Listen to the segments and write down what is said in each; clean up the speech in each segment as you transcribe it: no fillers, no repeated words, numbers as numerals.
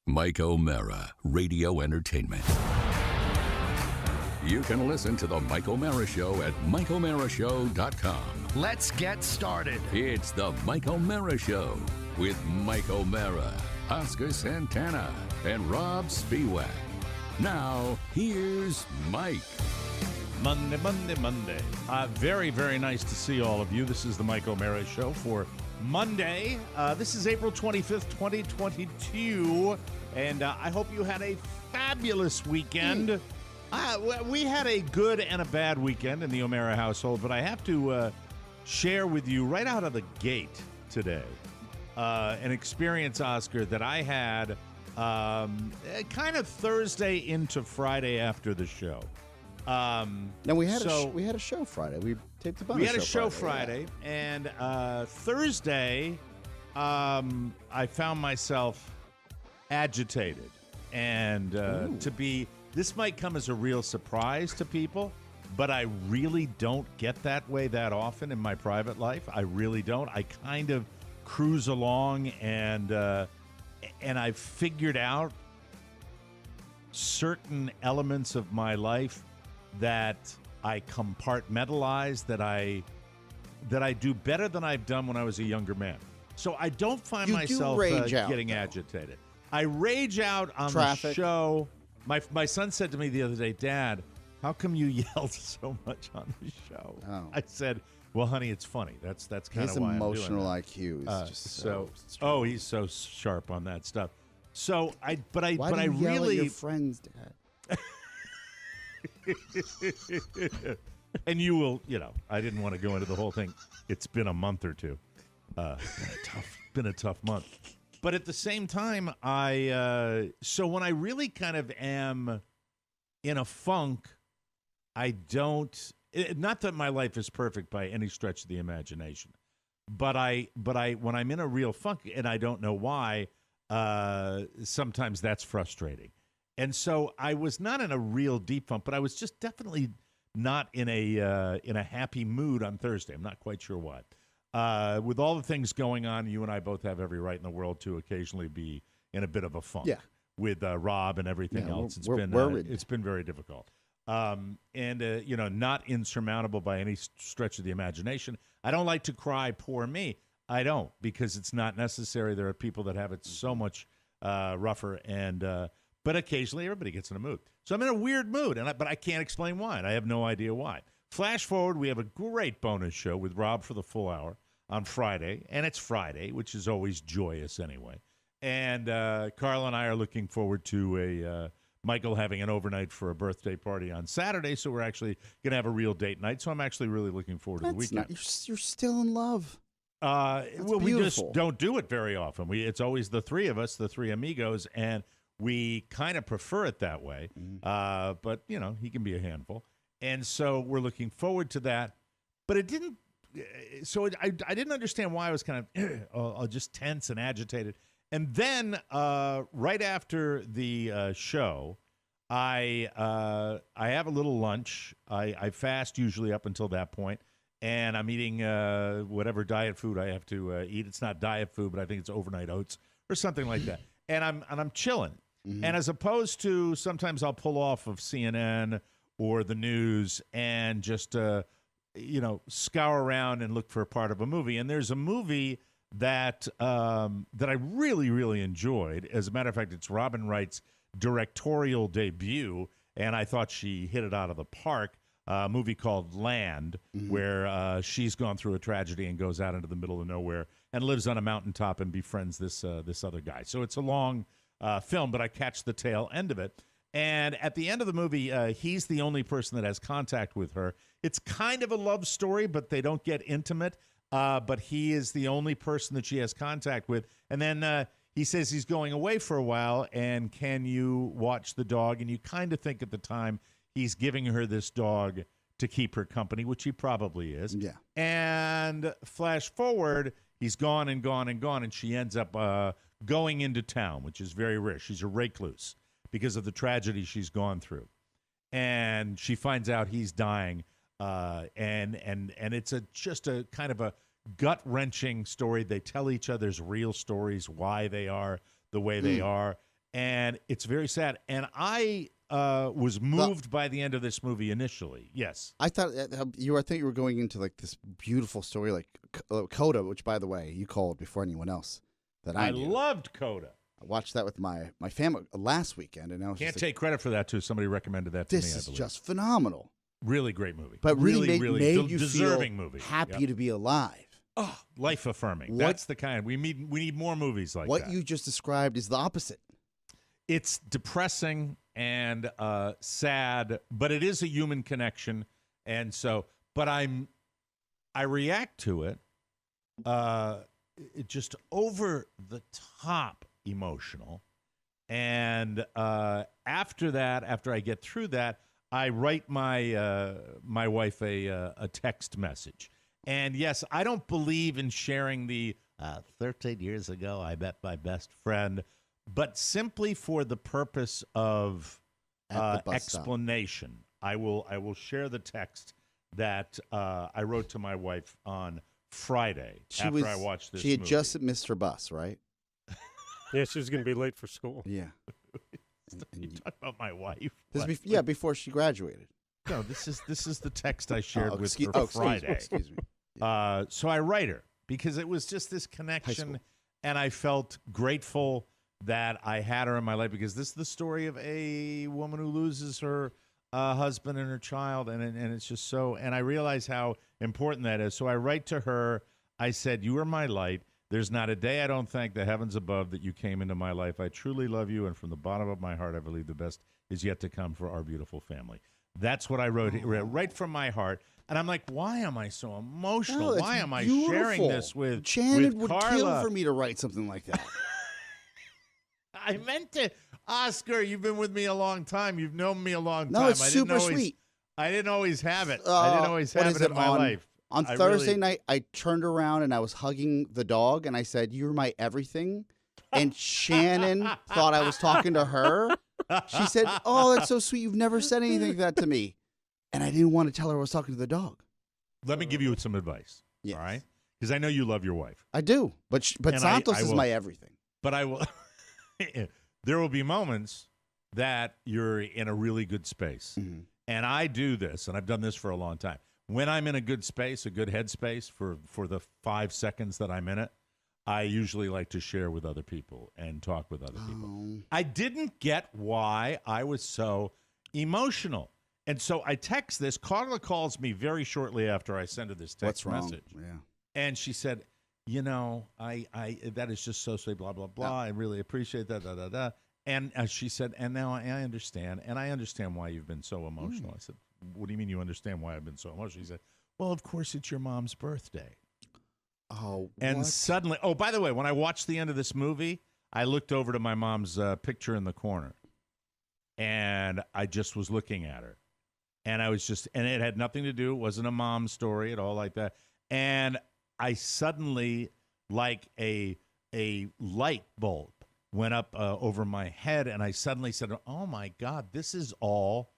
Mike O'Mara, Radio Entertainment. You can listen to The Mike O'Mara Show at MikeO'MaraShow.com. Let's get started. It's The Mike O'Mara Show with Mike O'Mara, Oscar Santana, and Rob Spiewak. Now, here's Mike. Monday. Very, very nice to see all of you. This is The Mike O'Mara Show for Monday. This is April 25th, 2022, and I hope you had a fabulous weekend. We had a good and a bad weekend in the O'Mara household, but I have to share with you right out of the gate today an experience, Oscar, that I had kind of Thursday into Friday after the show. Now we had a show Friday. We taped a bunch. We had a show Friday, and Thursday, I found myself agitated, and this might come as a real surprise to people, but I really don't get that way that often in my private life. I really don't. I kind of cruise along, and I've figured out certain elements of my life that I compartmentalize, that I do better than I've done when I was a younger man. So I don't find myself getting agitated. I rage out on the show. My son said to me the other day, "Dad, how come you yelled so much on the show?" Oh. I said, "Well, honey, it's funny. That's kind of why I'm doing it." His emotional IQ is just so strong. Oh, he's so sharp on that stuff. So Why do you yell at your friends, Dad? And you will, I didn't want to go into the whole thing. It's been a month or two. Been a tough month. But at the same time, so when I really kind of am in a funk, I don't, not that my life is perfect by any stretch of the imagination, but when I'm in a real funk and I don't know why, sometimes that's frustrating. And so I was not in a real deep funk, but I was just definitely not in a happy mood on Thursday. I'm not quite sure why. With all the things going on, you and I both have every right in the world to occasionally be in a bit of a funk. Yeah. With Rob and everything else. It's been very difficult. Not insurmountable by any stretch of the imagination. I don't like to cry, poor me. I don't, because it's not necessary. There are people that have it so much rougher, but occasionally everybody gets in a mood. So I'm in a weird mood, but I can't explain why, and I have no idea why. Flash forward, we have a great bonus show with Rob for the full hour on Friday, and it's Friday, which is always joyous anyway. And Carl and I are looking forward to Michael having an overnight for a birthday party on Saturday, so we're actually going to have a real date night. So I'm actually really looking forward to the weekend. You're still in love. We just don't do it very often. It's always the three of us, the three amigos, and we kind of prefer it that way. But, he can be a handful. And so we're looking forward to that. But it didn't – so I didn't understand why I was kind of just tense and agitated. And then right after the show, I have a little lunch. I fast usually up until that point. And I'm eating whatever diet food I have to eat. It's not diet food, but I think it's overnight oats or something like that. And I'm chilling. Mm-hmm. And as opposed to sometimes I'll pull off of CNN or the news and just scour around and look for a part of a movie. And there's a movie that I really, really enjoyed. As a matter of fact, it's Robin Wright's directorial debut, and I thought she hit it out of the park. A movie called Land, where she's gone through a tragedy and goes out into the middle of nowhere and lives on a mountaintop and befriends this other guy. So it's a long film, but I catch the tail end of it. And at the end of the movie, he's the only person that has contact with her. It's kind of a love story, but they don't get intimate. But he is the only person that she has contact with. And then he says he's going away for a while, and can you watch the dog? And you kind of think at the time he's giving her this dog to keep her company, which he probably is. Yeah. And flash forward, he's gone and gone and gone, and she ends up going into town, which is very rare. She's a recluse because of the tragedy she's gone through. And she finds out he's dying, and it's just a kind of a gut-wrenching story. They tell each other's real stories, why they are the way they are. And it's very sad. And I was moved by the end of this movie initially. Yes. I thought you were going into like this beautiful story, like Coda, which, by the way, you called before anyone else. I loved Coda. I watched that with my family last weekend, and I was can't take credit for that too. Somebody recommended that to me. This is just phenomenal. Really great movie, but really made you deserving feel movie. Happy to be alive. Oh, life affirming. That's the kind we need more movies like that. What you just described is the opposite. It's depressing and sad, but it is a human connection, and so. But I react to it. It just over the top emotional, and after that, after I get through that, I write my wife a text message. And yes, I don't believe in sharing the 13 years ago I met my best friend, but simply for the purpose of explanation. I will share the text that I wrote to my wife on Friday after I watched this movie. She had just missed her bus, right? Yeah, she was going to be late for school. Yeah. You talk about my wife? Before she graduated. No, this is the text I shared with her Friday. Excuse me. So I write her because it was just this connection, and I felt grateful that I had her in my life because this is the story of a woman who loses her husband and her child, and it's just so. And I realize how important that is. So I write to her. I said, "You are my light. There's not a day I don't thank the heavens above that you came into my life. I truly love you, and from the bottom of my heart, I believe the best is yet to come for our beautiful family." That's what I wrote right from my heart. And I'm like, why am I so emotional? No, why am I beautiful. sharing this with Shannon would Carla? kill for me to write something like that. I meant to. Oscar, you've been with me a long time. You've known me a long time. No, it's super sweet. I didn't always have it. I didn't always have it in my life. On Thursday night, I turned around and I was hugging the dog, and I said, "You're my everything." And Shannon thought I was talking to her. She said, "Oh, that's so sweet. You've never said anything like that to me." And I didn't want to tell her I was talking to the dog. Let me give you some advice. Yes. All right? Because I know you love your wife. I do. But Santos is my everything. But I will. There will be moments that you're in a really good space. Mm-hmm. And I do this, and I've done this for a long time. When I'm in a good space, a good headspace for the 5 seconds that I'm in it, I usually like to share with other people and talk with other people. I didn't get why I was so emotional. And so I text this. Carla calls me very shortly after I send her this text message. Yeah. And she said, I that is just so sweet, blah, blah, blah. I really appreciate that, da, da, da. And she said, and now I understand. And I understand why you've been so emotional. I said, what do you mean you understand why I've been so emotional? She said, well, of course, it's your mom's birthday. Oh, and what? Suddenly, by the way, when I watched the end of this movie, I looked over to my mom's picture in the corner. And I just was looking at her. And I was just, and it had nothing to do, it wasn't a mom story at all like that. And I suddenly, like a light bulb went up over my head, and I suddenly said, oh my God, this is all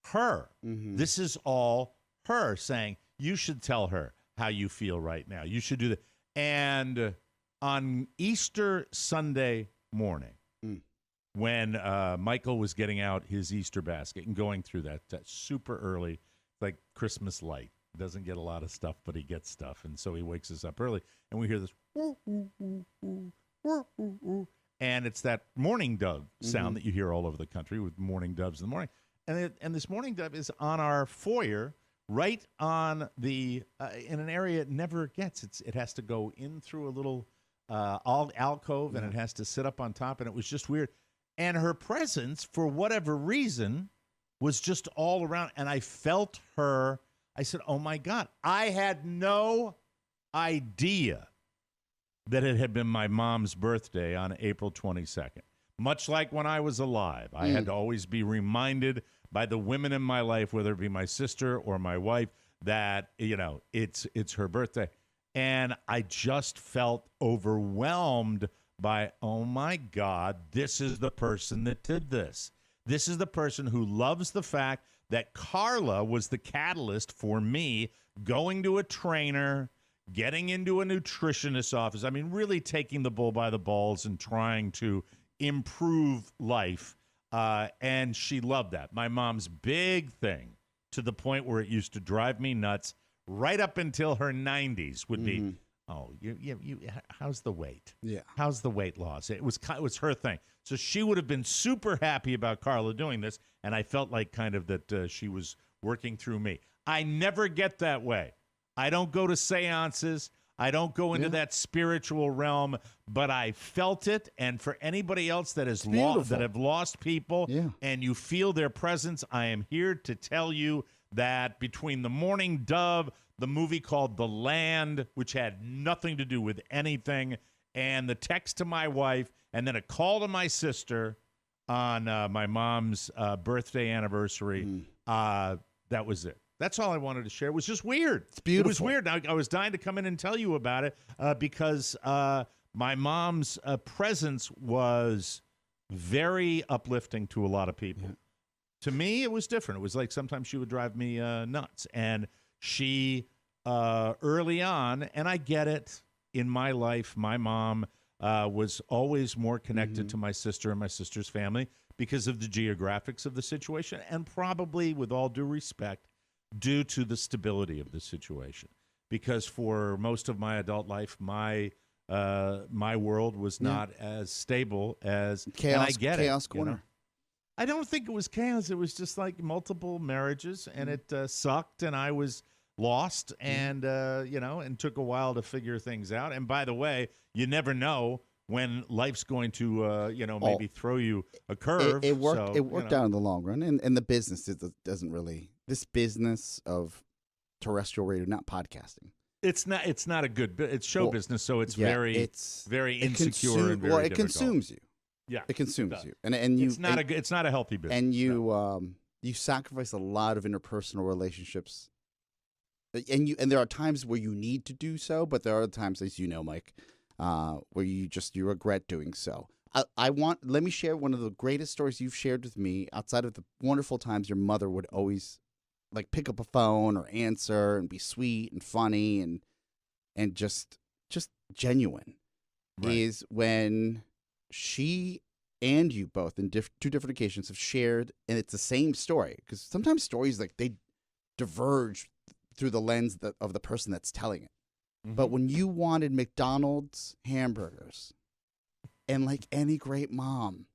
her. Mm-hmm. This is all her saying, you should tell her how you feel right now. You should do that. And on Easter Sunday morning, when Michael was getting out his Easter basket and going through that super early, like Christmas light. Doesn't get a lot of stuff, but he gets stuff. And so he wakes us up early, and we hear this, and it's that mourning dove sound that you hear all over the country with mourning doves in the morning. And this mourning dove is on our foyer, right on the, in an area it never gets. It has to go in through a little alcove, and it has to sit up on top, and it was just weird. And her presence, for whatever reason, was just all around. And I felt her. I said, oh, my God. I had no idea that it had been my mom's birthday on April 22nd. Much like when I was alive, I had to always be reminded by the women in my life, whether it be my sister or my wife, that, it's her birthday. And I just felt overwhelmed by, oh, my God, this is the person that did this. This is the person who loves the fact that Carla was the catalyst for me going to a trainer, getting into a nutritionist's office. I mean, really taking the bull by the balls and trying to improve life, and she loved that. My mom's big thing, to the point where it used to drive me nuts, right up until her 90s, would be, oh, how's the weight? Yeah. How's the weight loss? It was her thing. So she would have been super happy about Carla doing this, and I felt like kind of that she was working through me. I never get that way. I don't go to seances. I don't go into that spiritual realm, but I felt it. And for anybody else that has have lost people and you feel their presence, I am here to tell you that between The Morning Dove, the movie called The Land, which had nothing to do with anything, and the text to my wife, and then a call to my sister on my mom's birthday anniversary, that was it. That's all I wanted to share. It was just weird. It's beautiful. It was weird. I was dying to come in and tell you about it because my mom's presence was very uplifting to a lot of people. Yeah. To me, it was different. It was like sometimes she would drive me nuts. And she, early on, and I get it, in my life, my mom was always more connected to my sister and my sister's family because of the geographics of the situation, and probably, with all due respect, due to the stability of the situation. Because for most of my adult life, my world was not as stable as chaos. And I get chaos it, corner. You know? I don't think it was chaos. It was just like multiple marriages, and it sucked, and I was lost, and and took a while to figure things out. And by the way, you never know when life's going to maybe throw you a curve. It worked. It worked out in the long run, and the business doesn't really. This business of terrestrial radio, not podcasting. It's not a good. It's show business, so it's very insecure and very it difficult. consumes you. Yeah, it consumes you, and you. It's not a healthy business, and you you sacrifice a lot of interpersonal relationships. And there are times where you need to do so, but there are times, as you know, Mike, where you regret doing so. Let me share one of the greatest stories you've shared with me, outside of the wonderful times your mother would always like pick up a phone or answer and be sweet and funny and just genuine, right. Is when she and you both in two different occasions have shared, and it's the same story, because sometimes stories like they diverge through the lens of the person that's telling it. But when you wanted McDonald's hamburgers, and like any great mom,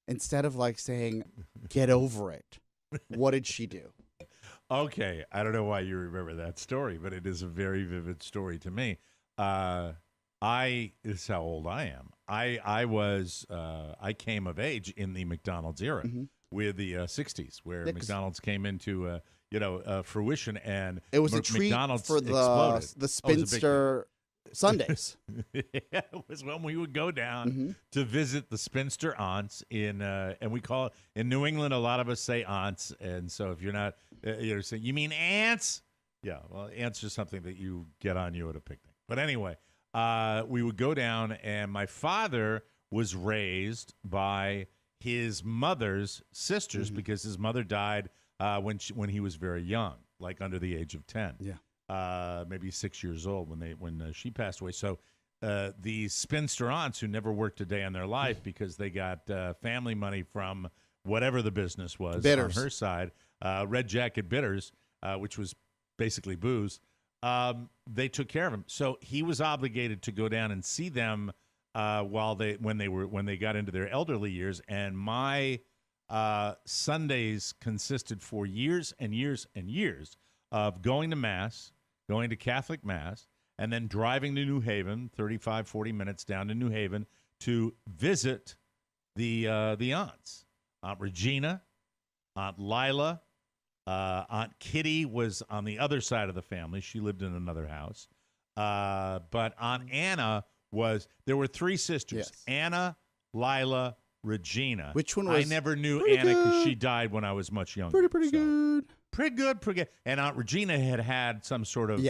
instead of like saying, get over it, what did she do? Okay, I don't know why you remember that story, but it is a very vivid story to me. This is how old I am. I came of age in the McDonald's era, with the 60s, where McDonald's came into fruition, and it was a treat McDonald's for the spinster Sundays. It was when we would go down to visit the spinster aunts and we call it, in New England, a lot of us say aunts, and so if you're not, you're saying, you mean aunts? Yeah, well, aunts are something that you get on you at a picnic. But anyway, we would go down, and my father was raised by his mother's sisters because his mother died when he was very young, like under the age of 10. Yeah. Maybe 6 years old when she passed away. So these spinster aunts who never worked a day in their life because they got family money from whatever the business was Bitters. On her side, Red Jacket Bitters, which was basically booze. They took care of him, so he was obligated to go down and see them when they got into their elderly years. And my Sundays consisted for years and years and years of going to Mass, going to Catholic Mass, and then driving to New Haven, 35, 40 minutes down to New Haven to visit the aunts. Aunt Regina, Aunt Lila, Aunt Kitty was on the other side of the family. She lived in another house. But Aunt Anna there were three sisters, yes. Anna, Lila, Regina. Which one was? I never knew Anna because she died when I was much younger. Pretty good. Pretty good. And Aunt Regina had some sort of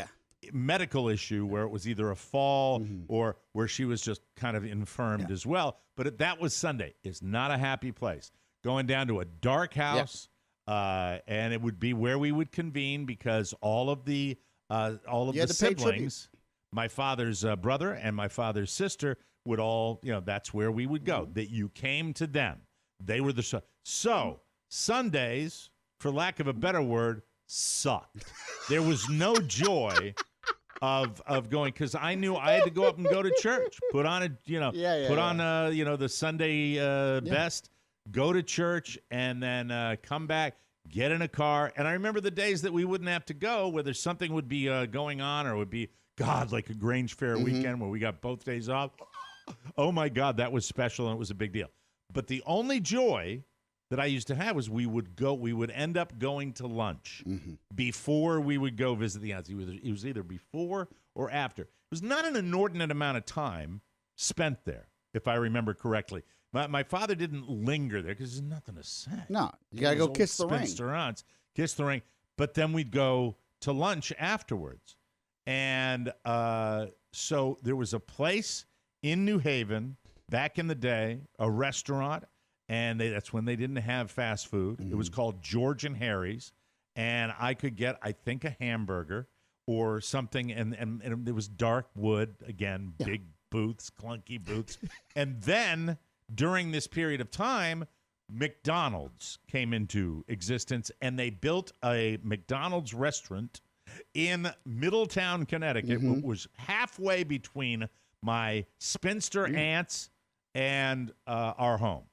medical issue where it was either a fall or where she was just kind of infirmed as well. But that was Sunday. It's not a happy place. Going down to a dark house, and it would be where we would convene because all of the siblings, my father's brother and my father's sister, would all, that's where we would go. That you came to them. They were the so Sundays, for lack of a better word, sucked. There was no joy of going, because I knew I had to go up and go to church, put on the Sunday best, go to church, and then come back, get in a car. And I remember the days that we wouldn't have to go, whether something would be going on, or it would be, God, like a Grange Fair weekend where we got both days off. Oh my God, that was special, and it was a big deal. But the only joy that I used to have was we would end up going to lunch before we would go visit the aunts. It was either before or after. It was not an inordinate amount of time spent there, if I remember correctly. My father didn't linger there because there's nothing to say. No, you got to go kiss the ring. Aunts, kiss the ring. But then we'd go to lunch afterwards. And so there was a place in New Haven back in the day, a restaurant, and that's when they didn't have fast food. It was called George and Harry's, and I could get, I think, a hamburger or something, and it was dark wood, again, big booths, clunky booths. And then during this period of time, McDonald's came into existence, and they built a McDonald's restaurant in Middletown, Connecticut, which was halfway between my spinster aunts and our home.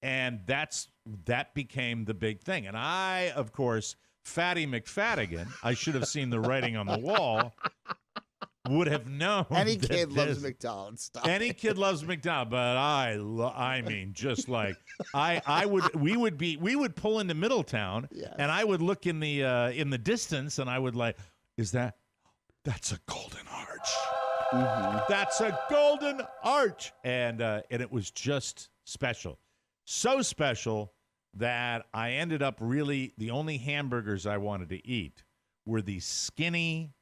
And that became the big thing. And I, of course, Fatty McFaddigan, I should have seen the writing on the wall, would have known. Any kid loves McDonald's stuff. Any kid loves McDonald's, but I mean, just like we would pull into Middletown, and I would look in the distance, and I would like, that's a Golden Arch. That's a Golden Arch, and it was just special. So special that I ended up really, the only hamburgers I wanted to eat were the skinny,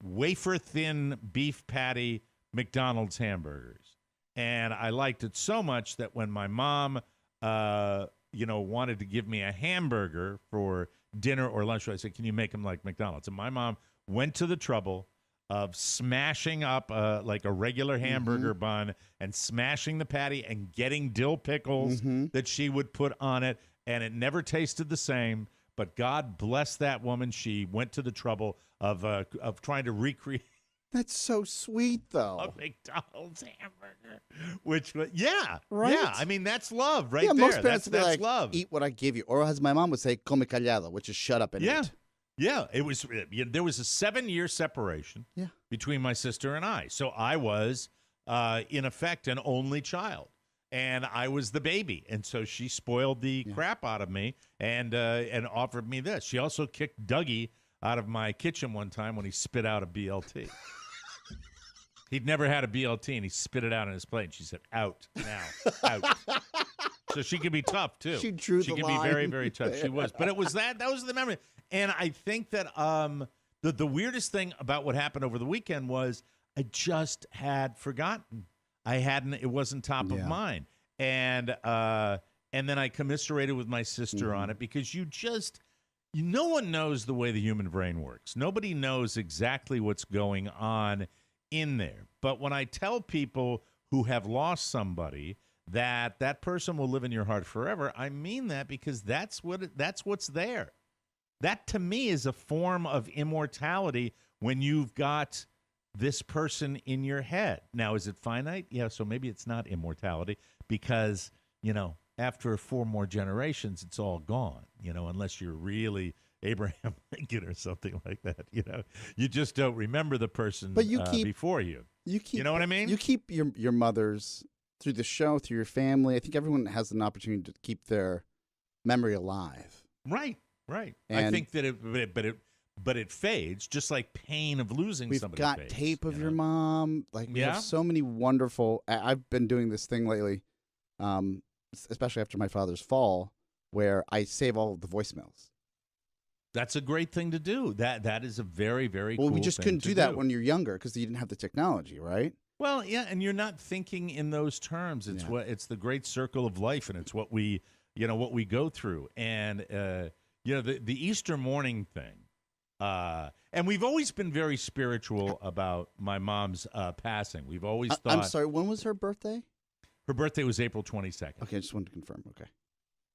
wafer-thin beef patty McDonald's hamburgers. And I liked it so much that when my mom, wanted to give me a hamburger for dinner or lunch, I said, can you make them like McDonald's? And my mom went to the trouble of smashing up like a regular hamburger bun and smashing the patty and getting dill pickles that she would put on it, and it never tasted the same. But God bless that woman. She went to the trouble of trying to recreate. That's so sweet, though. A McDonald's hamburger, which, right? Yeah, I mean, that's love right there. Most parents That's like, love. Eat what I give you, or as my mom would say, come callado, which is shut up and eat. Yeah, it was. There was a 7-year separation between my sister and I. So I was, in effect, an only child, and I was the baby. And so she spoiled the crap out of me and offered me this. She also kicked Dougie out of my kitchen one time when he spit out a BLT. He'd never had a BLT, and he spit it out on his plate. And she said, "Out now, out." So she could be tough too. She drew the line. She could be very, very tough. She was, but it was that was the memory. And I think that the weirdest thing about what happened over the weekend was I just had forgotten. It wasn't top of mind. And then I commiserated with my sister on it, because no one knows the way the human brain works. Nobody knows exactly what's going on in there. But when I tell people who have lost somebody that person will live in your heart forever, I mean that, because that's what's there. That, to me, is a form of immortality when you've got this person in your head. Now, is it finite? Yeah, so maybe it's not immortality, because, after 4 more generations, it's all gone, unless you're really Abraham Lincoln or something like that. You just don't remember the person before you. You know what I mean? You keep your mothers through the show, through your family. I think everyone has an opportunity to keep their memory alive. Right. And I think that it fades, just like pain of losing somebody. We've got fades, tape of your mom. Like, we have so many wonderful. I've been doing this thing lately, especially after my father's fall, where I save all of the voicemails. That's a great thing to do. That is a very, very cool we just couldn't do that when you're younger, because you didn't have the technology, right? Well, yeah, and you're not thinking in those terms. It's it's the great circle of life, and it's what we go through. And the Easter morning thing And we've always been very spiritual about my mom's passing. We've always thought. I'm sorry. When was her birthday? Her birthday was April 22nd. Okay, I just wanted to confirm. Okay.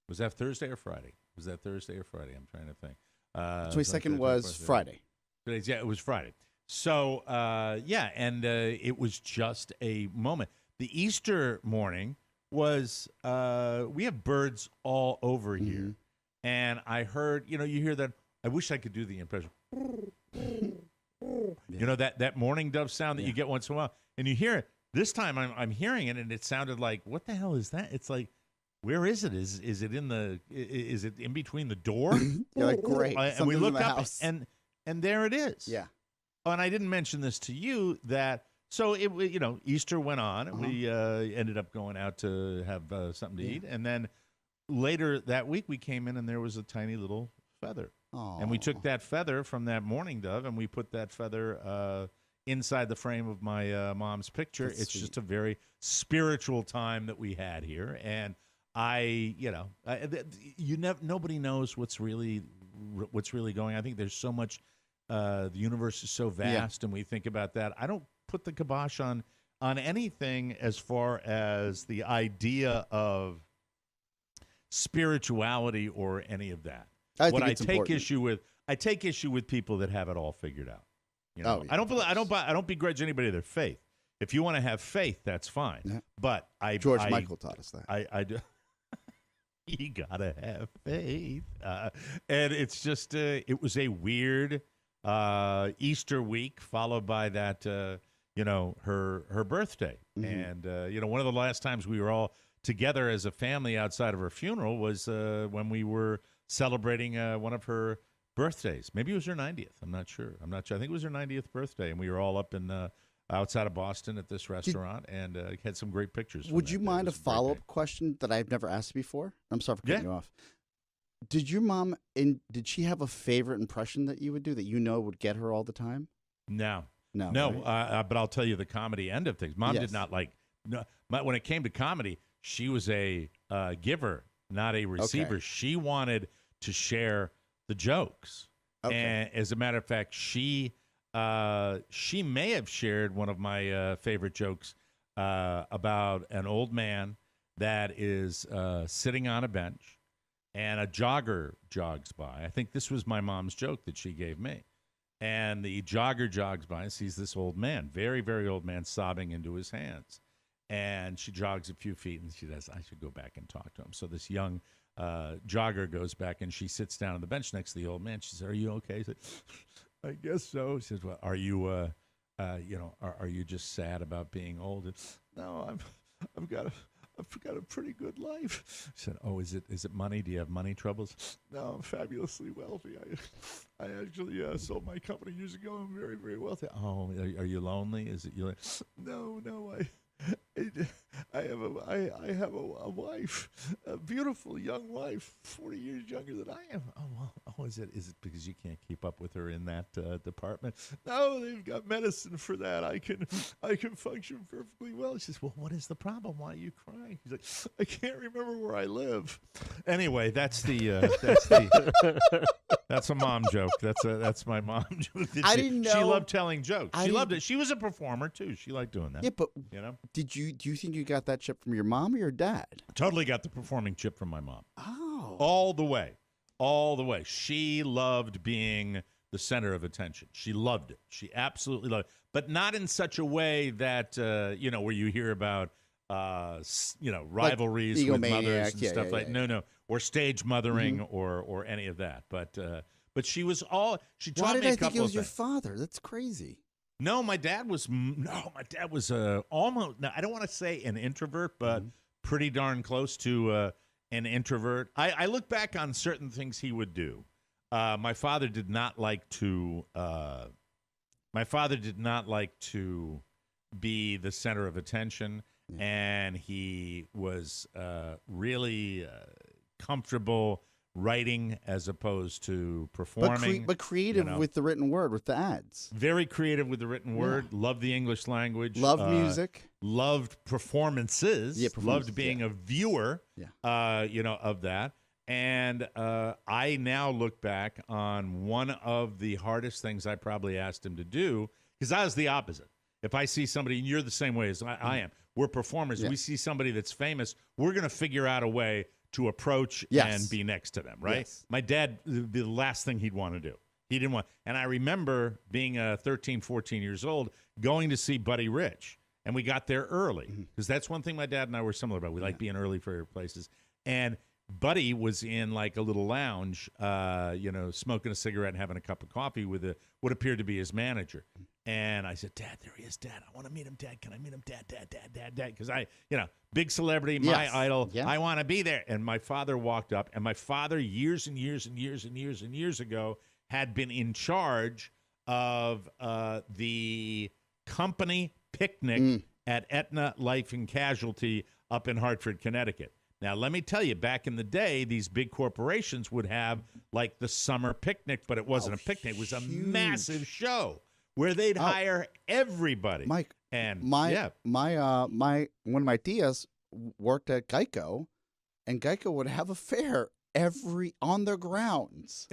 Was that Thursday or Friday? Was that Thursday or Friday? I'm trying to think. 22nd was Friday. Yeah, it was Friday. So, and it was just a moment. The Easter morning was, we have birds all over here. And I heard, you hear that. I wish I could do the impression. You know, that mourning dove sound that you get once in a while. And you hear it. This time I'm hearing it, and it sounded like, what the hell is that? It's like, where is it? Is it is it in between the door? You're like, great. And we looked up, and there it is. Yeah. Oh, and I didn't mention this to you so it Easter went on, and we ended up going out to have something to eat, and then later that week we came in, and there was a tiny little feather. Aww. And we took that feather from that mourning dove, and we put that feather inside the frame of my mom's picture. That's it's sweet. just a very spiritual time that we had here, and nobody knows what's really going. I think there's so much. The universe is so vast, and we think about that. I don't put the kibosh on anything as far as the idea of spirituality or any of that. I take issue with people that have it all figured out. I don't begrudge anybody their faith. If you want to have faith, that's fine. Yeah. But George Michael taught us that. I do. You gotta have faith, and it's just it was a weird Easter week followed by that her birthday, and one of the last times we were all together as a family outside of her funeral was when we were celebrating one of her birthdays. Maybe it was her 90th. I'm not sure. I think it was her 90th birthday, and we were all up in outside of Boston at this restaurant and had some great pictures. Would you mind a follow-up question that I've never asked before? I'm sorry for cutting you off. Did your mom, did she have a favorite impression that you would do that would get her all the time? No. Right? But I'll tell you the comedy end of things. Mom did not when it came to comedy, she was a giver, not a receiver. Okay. She wanted to share the jokes. Okay. And as a matter of fact, she may have shared one of my favorite jokes about an old man that is sitting on a bench, and a jogger jogs by. I think this was my mom's joke that she gave me. And the jogger jogs by and sees this old man, very, very old man, sobbing into his hands. And she jogs a few feet, and she says, I should go back and talk to him. So this young jogger goes back, and she sits down on the bench next to the old man. She says, are you okay? He said, I guess so. He says, well, are you, are you just sad about being old? And, no, I've got a pretty good life. He said, oh, is it money? Do you have money troubles? No, I'm fabulously wealthy. I actually sold my company years ago. I'm very, very wealthy. Oh, are you lonely? Is it you? No, I have a wife, a beautiful young wife, 40 years younger than I am. Oh, is it because you can't keep up with her in that department? No, they've got medicine for that. I can function perfectly well. She says, well, what is the problem? Why are you crying? He's like, I can't remember where I live. Anyway, that's a mom joke. That's my mom joke. I didn't know. She loved telling jokes. She loved it. She was a performer too. She liked doing that. Yeah, but do you think you got that chip from your mom or your dad? Totally got the performing chip from my mom. Oh. All the way. She loved being the center of attention. She loved it. She absolutely loved it. But not in such a way that, where you hear about, rivalries with mothers and stuff like that. No. Or stage mothering or any of that. But she was she taught me a couple of things. Why did I think it was your father? That's crazy. No, my dad was almost, I don't want to say an introvert, but pretty darn close to an introvert. I look back on certain things he would do. My father did not like to be the center of attention, and he was really comfortable writing as opposed to performing. But creative with the written word, with the ads. Very creative with the written word. Loved the English language. Loved music. Loved performances. Yeah, loved being a viewer, of that. And I now look back on one of the hardest things I probably asked him to do, because I was the opposite. If I see somebody, and you're the same way as I am, we're performers. Yeah. We see somebody that's famous, we're going to figure out a way to approach and be next to them, right? Yes. My dad, the last thing he'd want to do. He didn't want. And I remember being 13, 14 years old, going to see Buddy Rich. And we got there early, because that's one thing my dad and I were similar about. We like being early for places. And Buddy was in like a little lounge, smoking a cigarette and having a cup of coffee with what appeared to be his manager. And I said, Dad, there he is, Dad. I want to meet him, Dad. Can I meet him, Dad? Because big celebrity, my idol. Yeah. I want to be there. And my father walked up, and my father, years and years and years and years and years ago, had been in charge of the company picnic at Aetna Life and Casualty up in Hartford, Connecticut. Now, let me tell you, back in the day, these big corporations would have like the summer picnic, but it wasn't a picnic. It was a massive show where they'd hire everybody. Mike, and one of my tias worked at Geico, and Geico would have a fair on their grounds.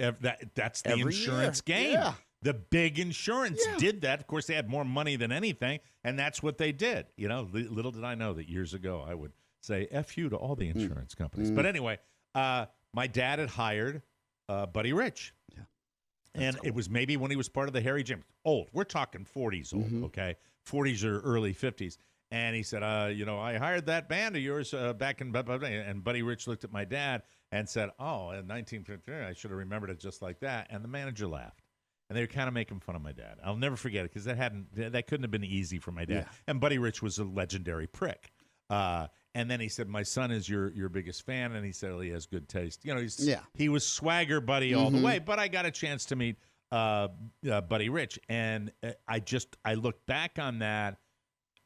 That's the insurance game. Yeah. The big insurance did that. Of course, they had more money than anything, and that's what they did. Little did I know that years ago I would say F you to all the insurance companies. But anyway, my dad had hired Buddy Rich. Yeah. And cool. It was maybe when he was part of the Harry James. Old. We're talking 40s old, okay? 40s or early 50s. And he said, I hired that band of yours back in... And Buddy Rich looked at my dad and said, oh, in 1953, I should have remembered it just like that. And the manager laughed. And they were kind of making fun of my dad. I'll never forget it, because that couldn't have been easy for my dad. Yeah. And Buddy Rich was a legendary prick. And then he said, my son is your biggest fan, and he said he has good taste. He was swagger Buddy all the way, but I got a chance to meet Buddy Rich, and I look back on that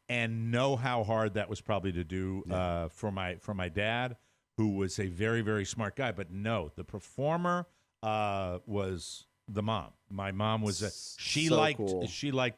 and know how hard that was probably to do for my dad, who was a very, very smart guy. But no, the performer was the mom. My mom was she liked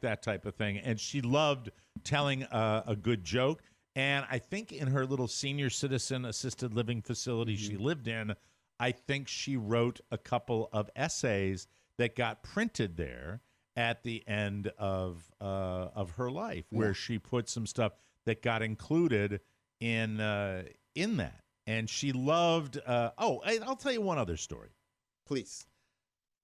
that type of thing, and she loved telling a good joke. And I think in her little senior citizen assisted living facility she lived in, I think she wrote a couple of essays that got printed there at the end of her life, where she put some stuff that got included in that. And she loved. I'll tell you one other story, please.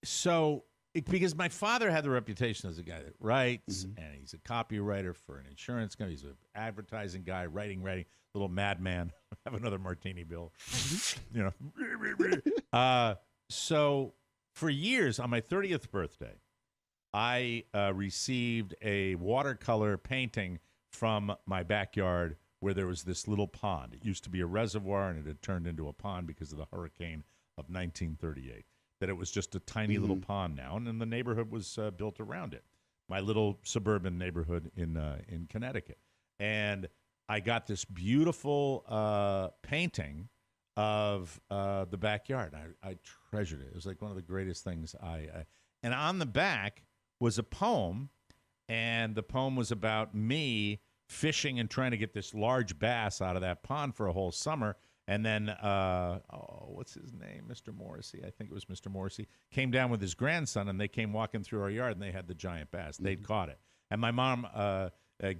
So, because my father had the reputation as a guy that writes, and he's a copywriter for an insurance company. He's an advertising guy, writing, little madman. Have another martini, Bill. So for years, on my 30th birthday, I received a watercolor painting from my backyard where there was this little pond. It used to be a reservoir, and it had turned into a pond because of the hurricane of 1938. That it was just a tiny little pond now, and then the neighborhood was built around it. My little suburban neighborhood in Connecticut. And I got this beautiful painting of the backyard. I treasured it. It was like one of the greatest things and on the back was a poem, and the poem was about me fishing and trying to get this large bass out of that pond for a whole summer. And then, what's his name? Mr. Morrissey, I think it was Mr. Morrissey, came down with his grandson, and they came walking through our yard, and they had the giant bass. They'd caught it. And my mom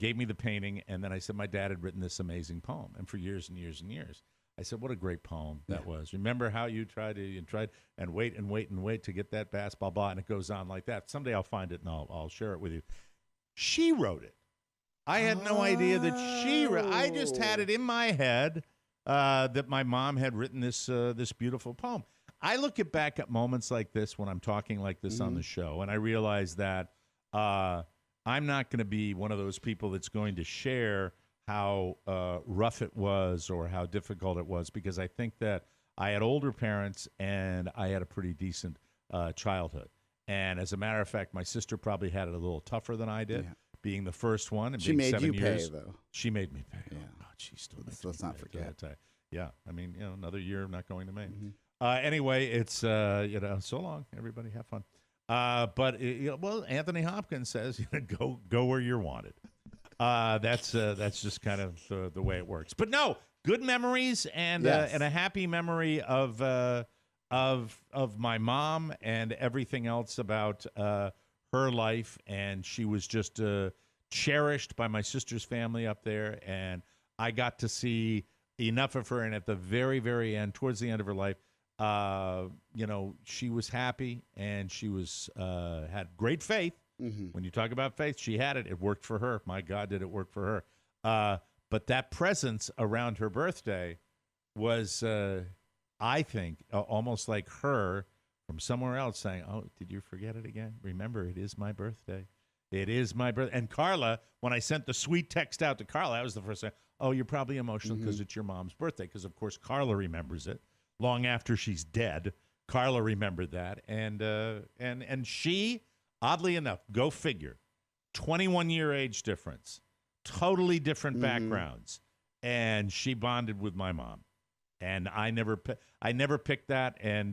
gave me the painting, and then I said my dad had written this amazing poem. And for years and years and years, I said, what a great poem that was. Remember how you tried and wait to get that bass, blah, blah, and it goes on like that. Someday I'll find it, and I'll share it with you. She wrote it. I had no idea that she wrote. I just had it in my head. That my mom had written this beautiful poem. I look back at moments like this when I'm talking like this on the show, and I realize that I'm not going to be one of those people that's going to share how rough it was or how difficult it was, because I think that I had older parents and I had a pretty decent childhood. And as a matter of fact, my sister probably had it a little tougher than I did. Yeah. Being the first one, and she being made 7 you years, pay, though. She made me pay. Yeah. Oh, God, she still makes Let's me not pay. forget. Yeah, I mean, another year I'm not going to Maine. Anyway, it's so long. Everybody have fun. But Anthony Hopkins says, go where you're wanted. That's just kind of the way it works. But no, good memories and a happy memory of my mom and everything else about her life. And she was just cherished by my sister's family up there. And I got to see enough of her. And at the very, very end, towards the end of her life, she was happy and she was had great faith. Mm-hmm. When you talk about faith, she had it. It worked for her. My God, did it work for her. But that presence around her birthday was, I think, almost like her from somewhere else saying, oh, did you forget it again? Remember, it is my birthday. It is my birthday. And Carla, when I sent the sweet text out to Carla, that was the first thing. Oh, you're probably emotional because it's your mom's birthday. Because, of course, Carla remembers it long after she's dead. Carla remembered that. And she, oddly enough, go figure, 21-year age difference. Totally different backgrounds, and she bonded with my mom, and I never picked that. And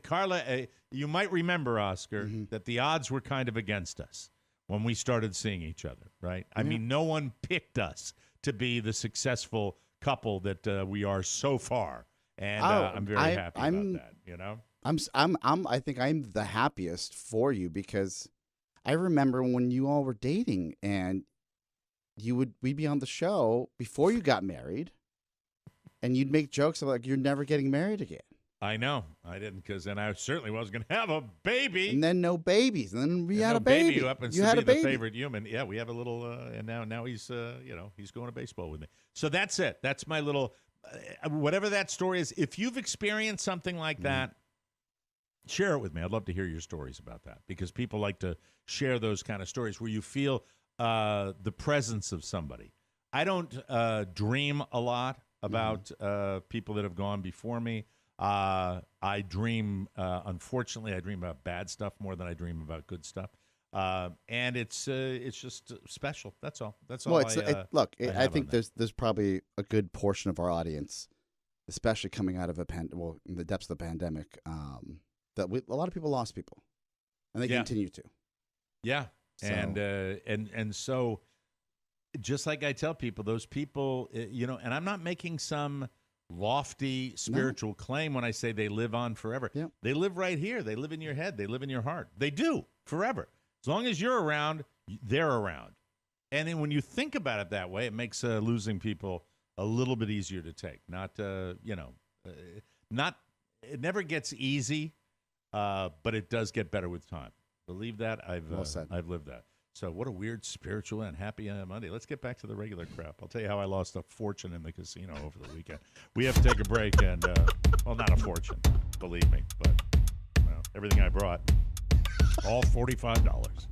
Carla, you might remember, Oscar, that the odds were kind of against us when we started seeing each other, right? I mean, no one picked us to be the successful couple that we are so far, and I'm very happy about that. You know, I think I'm the happiest for you because I remember when you all were dating and. We'd be on the show before you got married, and you'd make jokes about like you're never getting married again. I know I didn't, because then I certainly wasn't going to have a baby. And then no babies, and then we had a baby. Who happens to be the favorite human. Yeah, we have a little, and now he's he's going to baseball with me. So that's it. That's my little whatever that story is. If you've experienced something like that, share it with me. I'd love to hear your stories about that, because people like to share those kind of stories where you feel the presence of somebody. I don't dream a lot about people that have gone before me. I dream, unfortunately, I dream about bad stuff more than I dream about good stuff. And it's just special. That's all. That's all. I think there's probably a good portion of our audience, especially coming out of in the depths of the pandemic, that a lot of people lost people, and they continue to. Yeah. So. And so, just like I tell people, those people, and I'm not making some lofty spiritual claim when I say they live on forever. Yeah. They live right here. They live in your head. They live in your heart. They do forever. As long as you're around, they're around. And then when you think about it that way, it makes losing people a little bit easier to take. It never gets easy, but it does get better with time. Believe that. I've lived that. So what a weird spiritual and happy Monday. Let's get back to the regular crap. I'll tell you how I lost a fortune in the casino over the weekend. We have to take a break and, not a fortune, believe me, but everything I brought, all $45.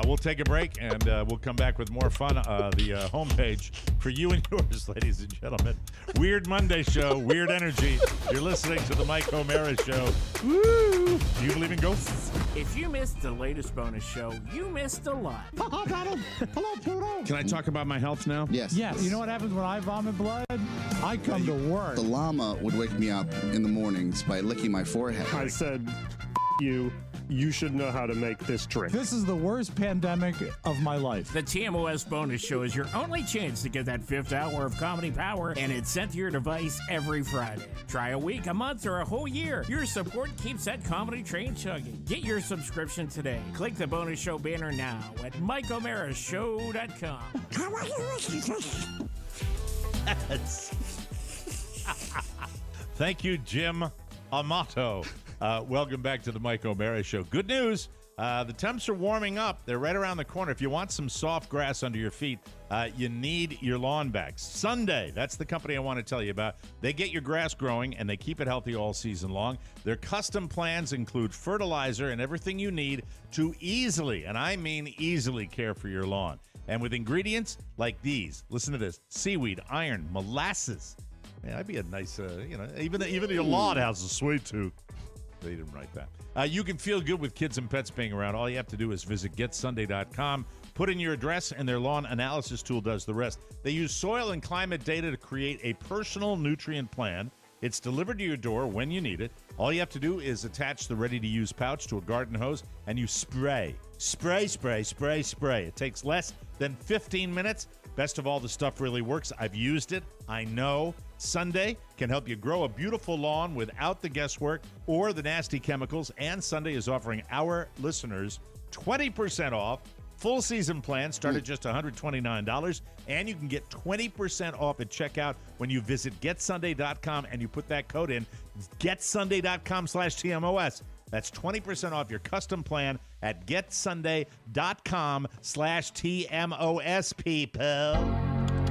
We'll take a break, and we'll come back with more fun. The homepage for you and yours, ladies and gentlemen. Weird Monday show, weird energy. You're listening to the Mike O'Mara Show. Woo! Do you believe in ghosts? If you missed the latest bonus show, you missed a lot. Hello, Donald. Hello, Pluto. Can I talk about my health now? Yes. You know what happens when I vomit blood? I come to work. The llama would wake me up in the mornings by licking my forehead. I said, you should know how to make this drink. This is the worst pandemic of my life. The TMOS bonus show is your only chance to get that 5th hour of comedy power, and it's sent to your device every Friday. Try a week, a month, or a whole year. Your support keeps that comedy train chugging. Get your subscription today. Click the bonus show banner now at MikeO'MaraShow.com. Thank you, Jim Amato. Welcome back to the Mike O'Mara Show. Good news. The temps are warming up. They're right around the corner. If you want some soft grass under your feet, you need your lawn bags. Sunday, that's the company I want to tell you about. They get your grass growing, and they keep it healthy all season long. Their custom plans include fertilizer and everything you need to easily, and I mean easily, care for your lawn. And with ingredients like these, listen to this, seaweed, iron, molasses. Man, that'd be a nice, even your lawn has a sweet tooth. They didn't write that. You can feel good with kids and pets being around. All you have to do is visit getsunday.com, put in your address, and their lawn analysis tool does the rest. They use soil and climate data to create a personal nutrient plan. It's delivered to your door when you need it. All you have to do is attach the ready-to-use pouch to a garden hose, and you spray. Spray, spray, spray, spray. It takes less than 15 minutes. Best of all, the stuff really works. I've used it. I know. Sunday can help you grow a beautiful lawn without the guesswork or the nasty chemicals. And Sunday is offering our listeners 20% off. Full season plan start at just $129, and you can get 20% off at checkout when you visit getsunday.com and you put that code in, getsunday.com/TMOS. That's 20% off your custom plan at getsunday.com/TMOS, people.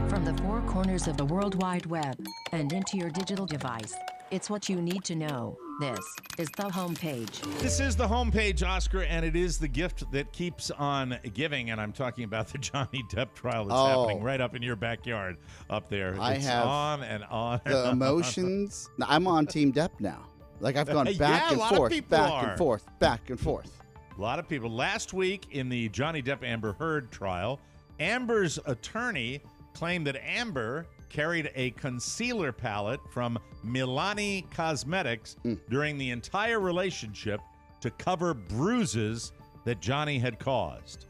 From the four corners of the World Wide Web and into your digital device, it's what you need to know. This is the homepage. This is the homepage, Oscar, and it is the gift that keeps on giving. And I'm talking about the Johnny Depp trial that's happening right up in your backyard up there. It's on and on. The emotions. I'm on Team Depp now. Like, I've gone back and forth, back and forth, back and forth. A lot of people. Last week in the Johnny Depp Amber Heard trial, Amber's attorney claimed that Amber carried a concealer palette from Milani Cosmetics during the entire relationship to cover bruises that Johnny had caused.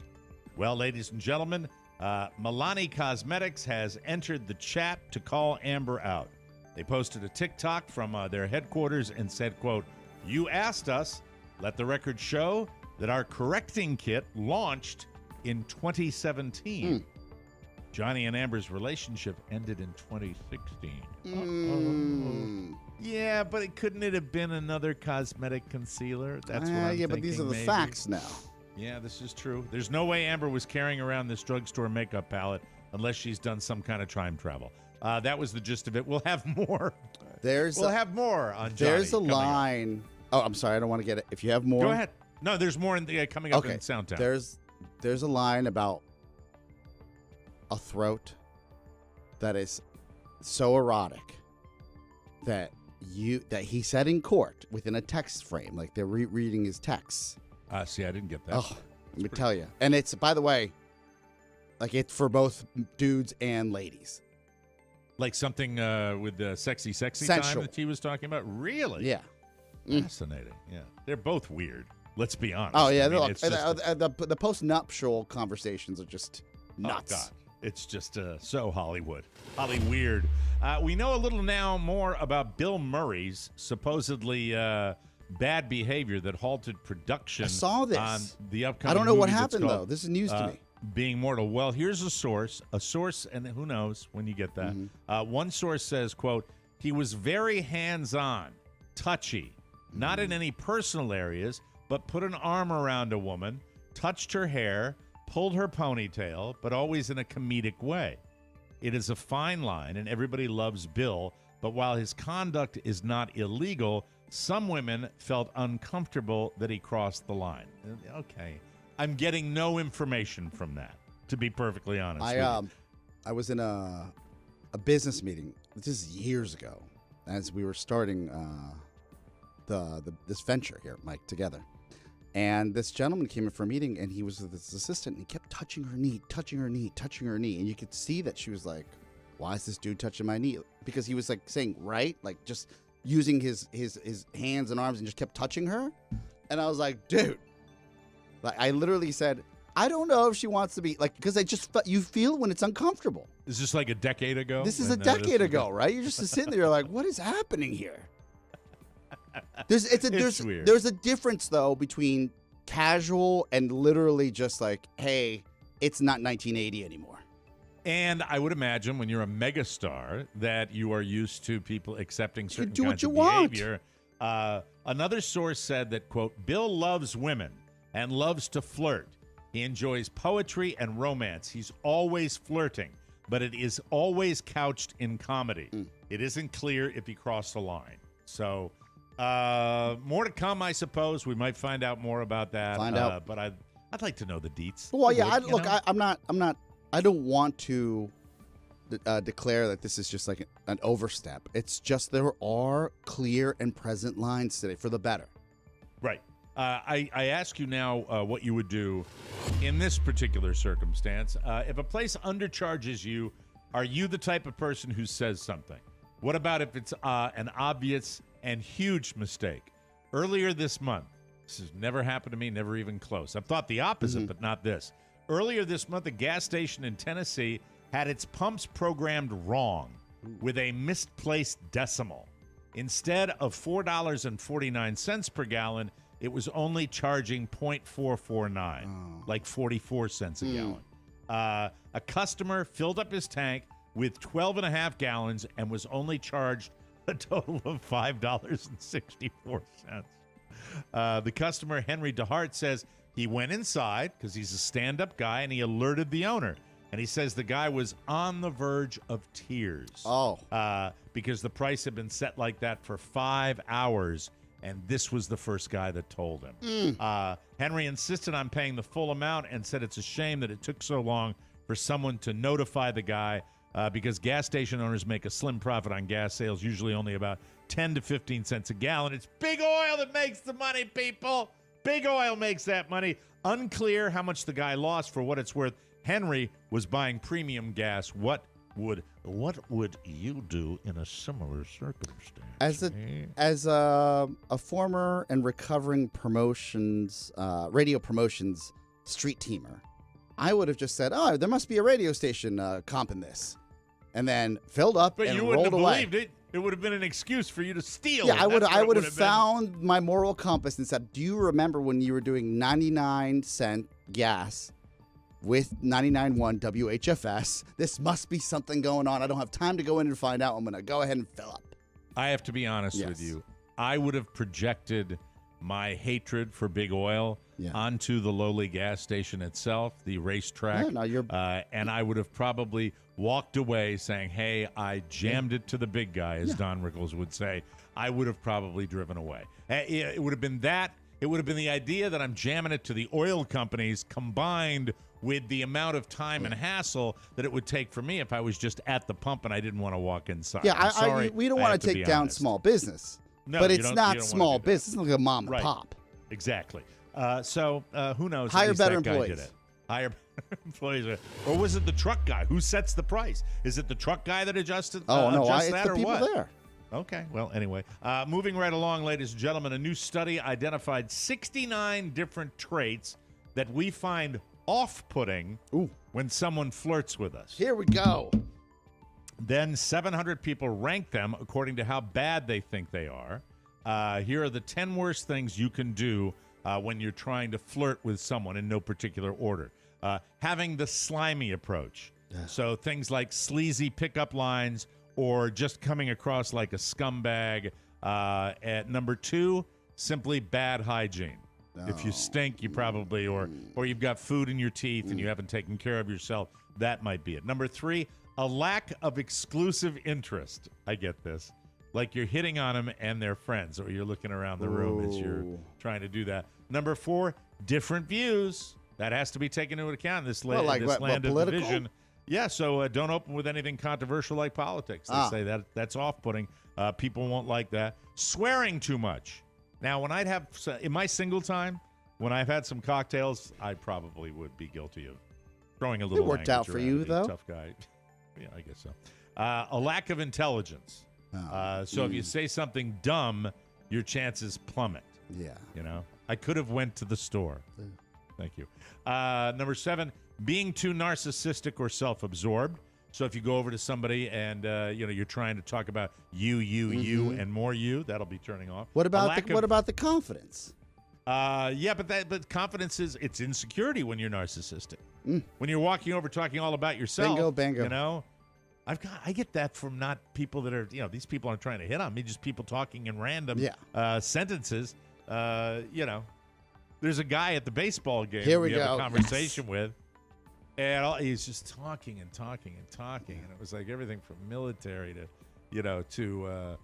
Well, ladies and gentlemen, Milani Cosmetics has entered the chat to call Amber out. They posted a TikTok from their headquarters and said, quote, "You asked us. Let the record show that our correcting kit launched in 2017. Johnny and Amber's relationship ended in 2016. Yeah, but couldn't it have been another cosmetic concealer? That's what I'm thinking. But these are the facts now. Yeah, this is true. There's no way Amber was carrying around this drugstore makeup palette unless she's done some kind of time travel. That was the gist of it. We'll have more. We'll have more on Johnny. There's a line. Oh, I'm sorry. I don't want to get it. If you have more. Go ahead. No, there's more coming up in Soundtown. There's a line about a throat that is so erotic that he said in court within a text frame, like they're reading his texts. See, I didn't get that. Oh, let me tell you. And it's, by the way, like it's for both dudes and ladies. Like something with the sexy Sensual. time that he was talking about? Really? Yeah. Fascinating. Yeah. They're both weird. Let's be honest. Oh, yeah. I mean, the post-nuptial conversations are just nuts. Oh, God. It's just so Hollywood. Weird. We know a little now more about Bill Murray's supposedly bad behavior that halted production. I saw this. On the upcoming I don't know what movie happened, though. This is news to me. Being mortal. Well, here's a source, and who knows when you get that. One source says, quote, "He was very hands-on, touchy, not in any personal areas, but put an arm around a woman, touched her hair, pulled her ponytail, but always in a comedic way. It is a fine line, and everybody loves Bill, but while his conduct is not illegal, some women felt uncomfortable that he crossed the line." Okay. I'm getting no information from that, to be perfectly honest with you. I was in a business meeting. This is years ago, as we were starting this venture here, Mike, together. And this gentleman came in for a meeting, and he was with his assistant, and he kept touching her knee, and you could see that she was like, "Why is this dude touching my knee?" Because he was like saying, right, like just using his hands and arms and just kept touching her. And I was like, dude. Like, I literally said, I don't know if she wants to be, like, because I just you feel when it's uncomfortable. Is this like a decade ago? This is a decade ago, right? You're just sitting there like, what is happening here? There's a difference, though, between casual and literally just like, hey, it's not 1980 anymore. And I would imagine when you're a megastar that you are used to people accepting certain do kinds what you of want. behavior. Another source said that, quote, "Bill loves women and loves to flirt. He enjoys poetry and romance. He's always flirting, but it is always couched in comedy. It isn't clear if he crossed the line." So more to come, I suppose. We might find out more about that. But I'd like to know the deets. Well, yeah. I don't want to declare that this is just like an overstep. It's just there are clear and present lines today for the better. Right. I ask you now what you would do in this particular circumstance. If a place undercharges you, are you the type of person who says something? What about if it's an obvious and huge mistake? Earlier this month, this has never happened to me, never even close. I've thought the opposite, but not this. Earlier this month, a gas station in Tennessee had its pumps programmed wrong with a misplaced decimal. Instead of $4.49 per gallon, it was only charging .449, like 44 cents a gallon. A customer filled up his tank with 12.5 gallons and was only charged a total of $5.64. The customer, Henry DeHart, says he went inside because he's a stand-up guy, and he alerted the owner. And he says the guy was on the verge of tears. Because the price had been set like that for 5 hours, and this was the first guy that told him. Henry insisted on paying the full amount and said it's a shame that it took so long for someone to notify the guy because gas station owners make a slim profit on gas sales, usually only about 10 to 15 cents a gallon. It's Big Oil that makes the money, people. Big Oil makes that money. Unclear how much the guy lost. For what it's worth, Henry was buying premium gas. What would you do in a similar circumstance? As a former and recovering radio promotions street teamer, I would have just said, "Oh, there must be a radio station comping this," and then filled up but and you wouldn't rolled have away. believed it. It would have been an excuse for you to steal. Yeah, it. I would have found my moral compass and said, "Do you remember when you were doing 99-cent gas with 99.1 WHFS? This must be something going on. I don't have time to go in and find out. I'm going to go ahead and fill up." I have to be honest with you. I would have projected my hatred for Big Oil onto the lowly gas station itself, the racetrack. And I would have probably walked away saying, "Hey, I jammed it to the big guy," as Don Rickles would say. I would have probably driven away. It would have been that. It would have been the idea that I'm jamming it to the oil companies combined with the amount of time and hassle that it would take for me if I was just at the pump and I didn't want to walk inside. Yeah, we don't want to take down small business. No, but it's not small business. It's like a mom and pop. Exactly. So who knows? Hire better that guy employees. did it. Hire better employees. Or was it the truck guy? Who sets the price? Is it the truck guy that adjusted it's that the or people what? there. Okay. Well, anyway, moving right along, ladies and gentlemen, a new study identified 69 different traits that we find off-putting when someone flirts with us. Here we go. Then 700 people rank them according to how bad they think they are. Here are the 10 worst things you can do when you're trying to flirt with someone in no particular order. Having the slimy approach. So things like sleazy pickup lines or just coming across like a scumbag. At number 2, simply bad hygiene. If you stink, you probably, or you've got food in your teeth and you haven't taken care of yourself, that might be it. Number 3, a lack of exclusive interest. I get this. Like you're hitting on them and their friends, or you're looking around the room as you're trying to do that. Number 4, different views. That has to be taken into account in this land of division. Yeah, so don't open with anything controversial like politics. They say that's off-putting. People won't like that. Swearing too much. Now, when I'd have, in my single time, when I've had some cocktails, I probably would be guilty of throwing a little. It worked out for you, though. Tough guy. Yeah, I guess so. A lack of intelligence. So if you say something dumb, your chances plummet. Yeah. You know, I could have went to the store. Thank you. Number 7, being too narcissistic or self-absorbed. So if you go over to somebody and you're trying to talk about you, and more you, that'll be turning off. What about the confidence? But confidence it's insecurity when you're narcissistic. When you're walking over talking all about yourself. Bingo. You know, I get that from not people that are these people aren't trying to hit on me, just people talking in random sentences. There's a guy at the baseball game we have a conversation with. And he's just talking and talking and talking, and it was like everything from military to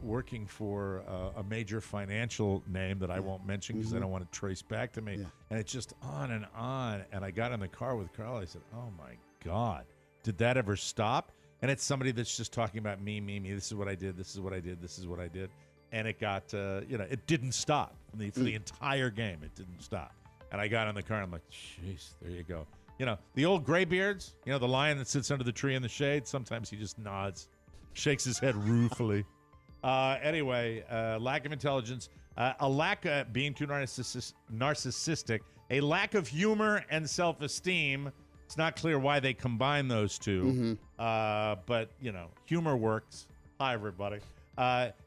working for a major financial name that I won't mention because I don't want to trace back to me. Yeah. And it's just on and on. And I got in the car with Carl. I said, "Oh my God, did that ever stop?" And it's somebody that's just talking about me. This is what I did. This is what I did. This is what I did. And it got it didn't stop for the entire game. It didn't stop. And I got in the car and I'm like, "Jeez, there you go." The old graybeards, the lion that sits under the tree in the shade, sometimes he just nods, shakes his head ruefully. Anyway, lack of intelligence, a lack of being too narcissistic, a lack of humor and self-esteem. It's not clear why they combine those two. But, humor works. Hi, everybody.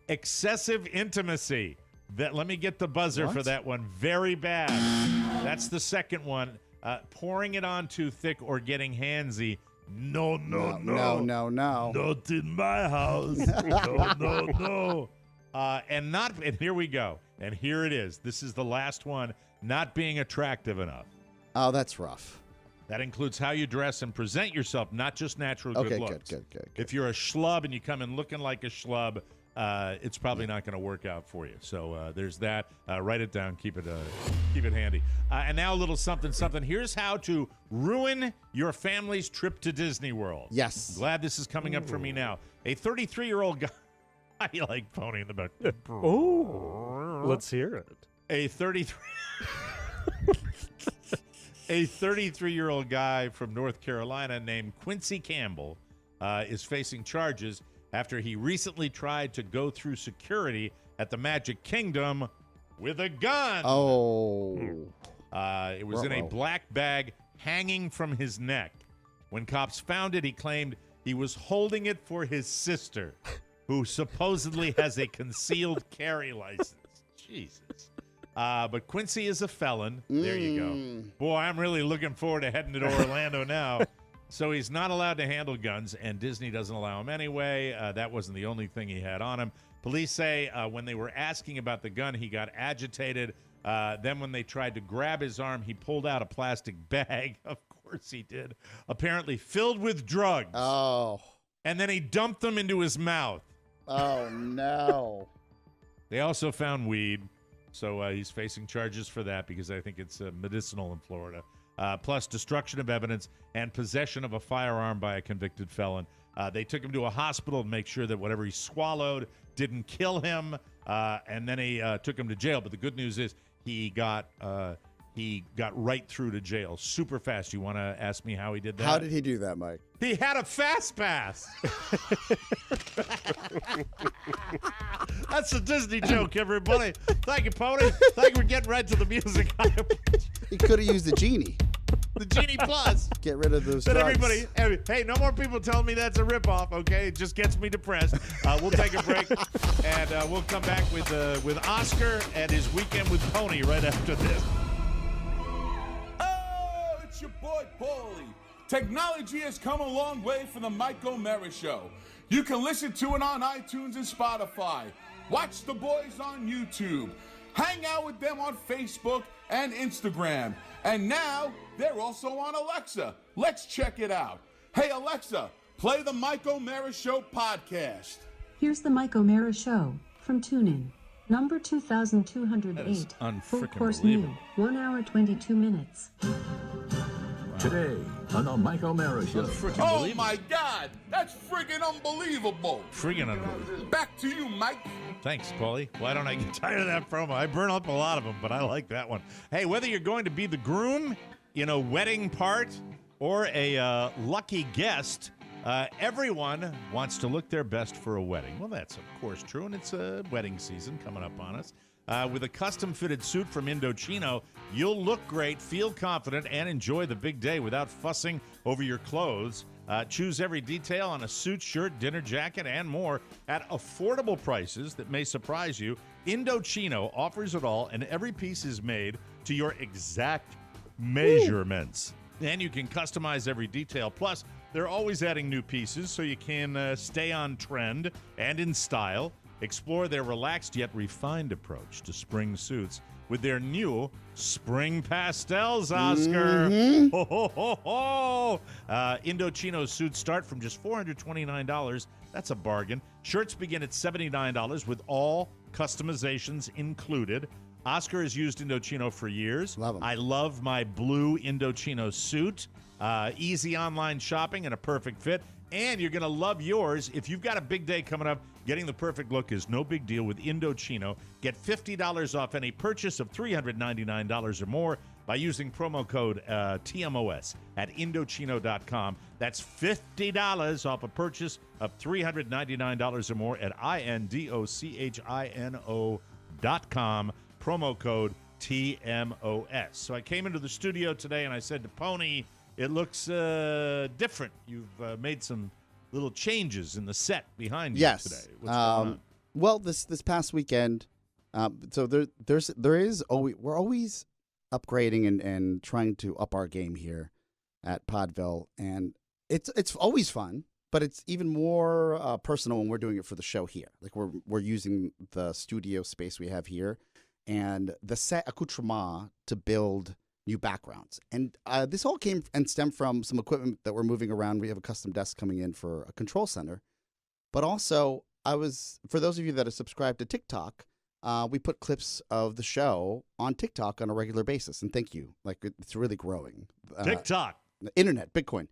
Excessive intimacy. Let me get the buzzer for that one. Very bad. That's the second one. Pouring it on too thick or getting handsy. No. Not in my house. No. And here we go. And here it is. This is the last one. Not being attractive enough. Oh, that's rough. That includes how you dress and present yourself, not just natural good looks. Good. If you're a schlub and you come in looking like a schlub, it's probably not going to work out for you. So there's that. Write it down. Keep it handy. And now a little something. Here's how to ruin your family's trip to Disney World. Yes. I'm glad this is coming up for me now. A 33-year-old guy. I like Pony in the back. Oh, let's hear it. A 33-year-old guy from North Carolina named Quincy Campbell is facing charges after he recently tried to go through security at the Magic Kingdom with a gun. Oh. It was in a black bag hanging from his neck. When cops found it, he claimed he was holding it for his sister, who supposedly has a concealed carry license. Jesus. But Quincy is a felon. There you go. Boy, I'm really looking forward to heading to Orlando now. So he's not allowed to handle guns, and Disney doesn't allow him anyway. That wasn't the only thing he had on him. Police say when they were asking about the gun, he got agitated. Then when they tried to grab his arm, he pulled out a plastic bag. Of course he did. Apparently filled with drugs. Oh. And then he dumped them into his mouth. Oh, no. They also found weed. So he's facing charges for that because I think it's medicinal in Florida. Plus destruction of evidence and possession of a firearm by a convicted felon. They took him to a hospital to make sure that whatever he swallowed didn't kill him. And then he took him to jail. But the good news is he got right through to jail super fast. You want to ask me how he did that? How did he do that, Mike? He had a fast pass. That's a Disney joke, everybody. Thank you, Pony. Thank you for getting right to the music. He could have used the Genie. The Genie Plus. Get rid of those But drugs. everybody, hey, no more people telling me that's a ripoff, okay? It just gets me depressed. We'll take a break, and we'll come back with Oscar and his weekend with Pony right after this. Oh, it's your boy, Paulie. Technology has come a long way for the Mike O'Mara Show. You can listen to it on iTunes and Spotify. Watch the boys on YouTube. Hang out with them on Facebook and Instagram. And now they're also on Alexa. Let's check it out. Hey, Alexa, play the Mike O'Mara Show podcast. Here's the Mike O'Mara Show from TuneIn. Number 2208. Full course meal. 1 hour 22 minutes. Today on the Mike O'Mara Show. Oh my God, that's friggin' unbelievable. Friggin' unbelievable. Back to you, Mike. Thanks, Paulie. Why don't I get tired of that promo? I burn up a lot of them, but I like that one. Hey, whether you're going to be the groom in a wedding part or a lucky guest, everyone wants to look their best for a wedding. Well, that's, of course, true, and it's wedding season coming up on us. With a custom-fitted suit from Indochino, you'll look great, feel confident, and enjoy the big day without fussing over your clothes. Choose every detail on a suit, shirt, dinner jacket, and more at affordable prices that may surprise you. Indochino offers it all, and every piece is made to your exact measurements. And you can customize every detail. Plus, they're always adding new pieces so you can stay on trend and in style. Explore their relaxed yet refined approach to spring suits with their new spring pastels, Oscar. Ho, ho, ho, ho. Indochino suits start from just $429. That's a bargain. Shirts begin at $79 with all customizations included. Oscar has used Indochino for years. Love 'em. I love my blue Indochino suit. Easy online shopping and a perfect fit. And you're going to love yours. If you've got a big day coming up, getting the perfect look is no big deal with Indochino. Get $50 off any purchase of $399 or more by using promo code TMOS at Indochino.com. That's $50 off a purchase of $399 or more at INDOCHINO.com. Promo code TMOS. So I came into the studio today and I said to Pony, It looks different. You've made some little changes in the set behind you today. What's going on? Well, this past weekend, so we're always upgrading and trying to up our game here at Podville, and it's always fun, but it's even more personal when we're doing it for the show here. Like we're using the studio space we have here and the set accoutrement to build new backgrounds. And this all came and stemmed from some equipment that we're moving around. We have a custom desk coming in for a control center. But also, for those of you that are subscribed to TikTok, we put clips of the show on TikTok on a regular basis. And thank you. Like, it's really growing. TikTok. Internet, Bitcoin.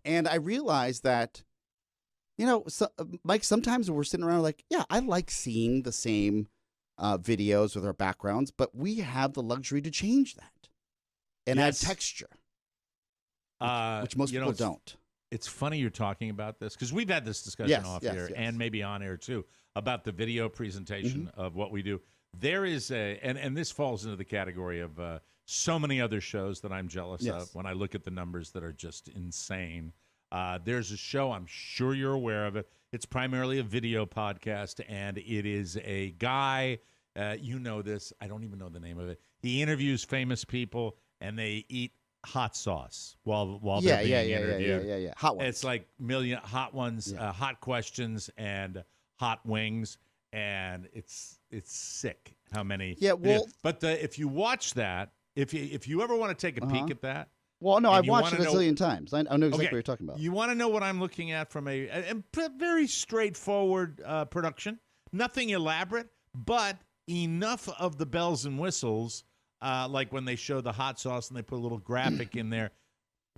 And I realized that, Mike, sometimes we're sitting around like, yeah, I like seeing the same videos with our backgrounds, but we have the luxury to change that and add texture, which most people don't. It's funny you're talking about this because we've had this discussion off air and maybe on air too about the video presentation of what we do. There is and this falls into the category of so many other shows that I'm jealous of when I look at the numbers that are just insane. There's a show, I'm sure you're aware of it. It's primarily a video podcast, and it is a guy, you know this, I don't even know the name of it. He interviews famous people, and they eat hot sauce while they're being interviewed. Yeah. Hot ones. It's like hot ones, hot questions, and hot wings, and it's sick how many. Yeah, well, but if you watch that, if you ever want to take a peek at that. Well, no, I've watched it a zillion times. I know exactly what you're talking about. You want to know what I'm looking at from a very straightforward production. Nothing elaborate, but enough of the bells and whistles, like when they show the hot sauce and they put a little graphic in there.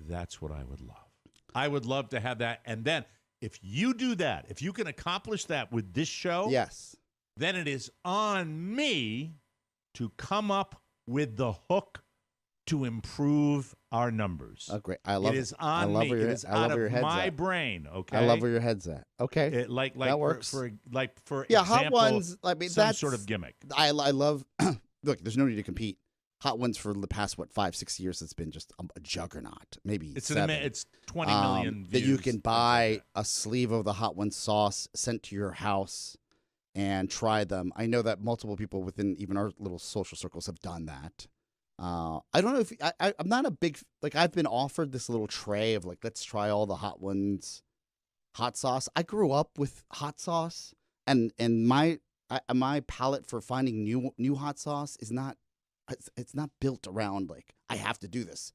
That's what I would love. I would love to have that. And then if you do that, if you can accomplish that with this show, then it is on me to come up with the hook to improve our numbers. Oh, great. I love it. It is on me. It is out of my brain, okay? I love where your head's at. Okay. That works. For example, Hot Ones, some that's sort of gimmick. I love, look, there's no need to compete. Hot Ones for the past, 5-6 years, it's been just a juggernaut. Maybe it's 7. It's 20 million views. That you can buy a sleeve of the Hot Ones sauce sent to your house and try them. I know that multiple people within even our little social circles have done that. I don't know if I'm not a big, I've been offered this little tray of let's try all the Hot Ones hot sauce. I grew up with hot sauce, and my palate for finding new hot sauce is not, it's not built around I have to do this.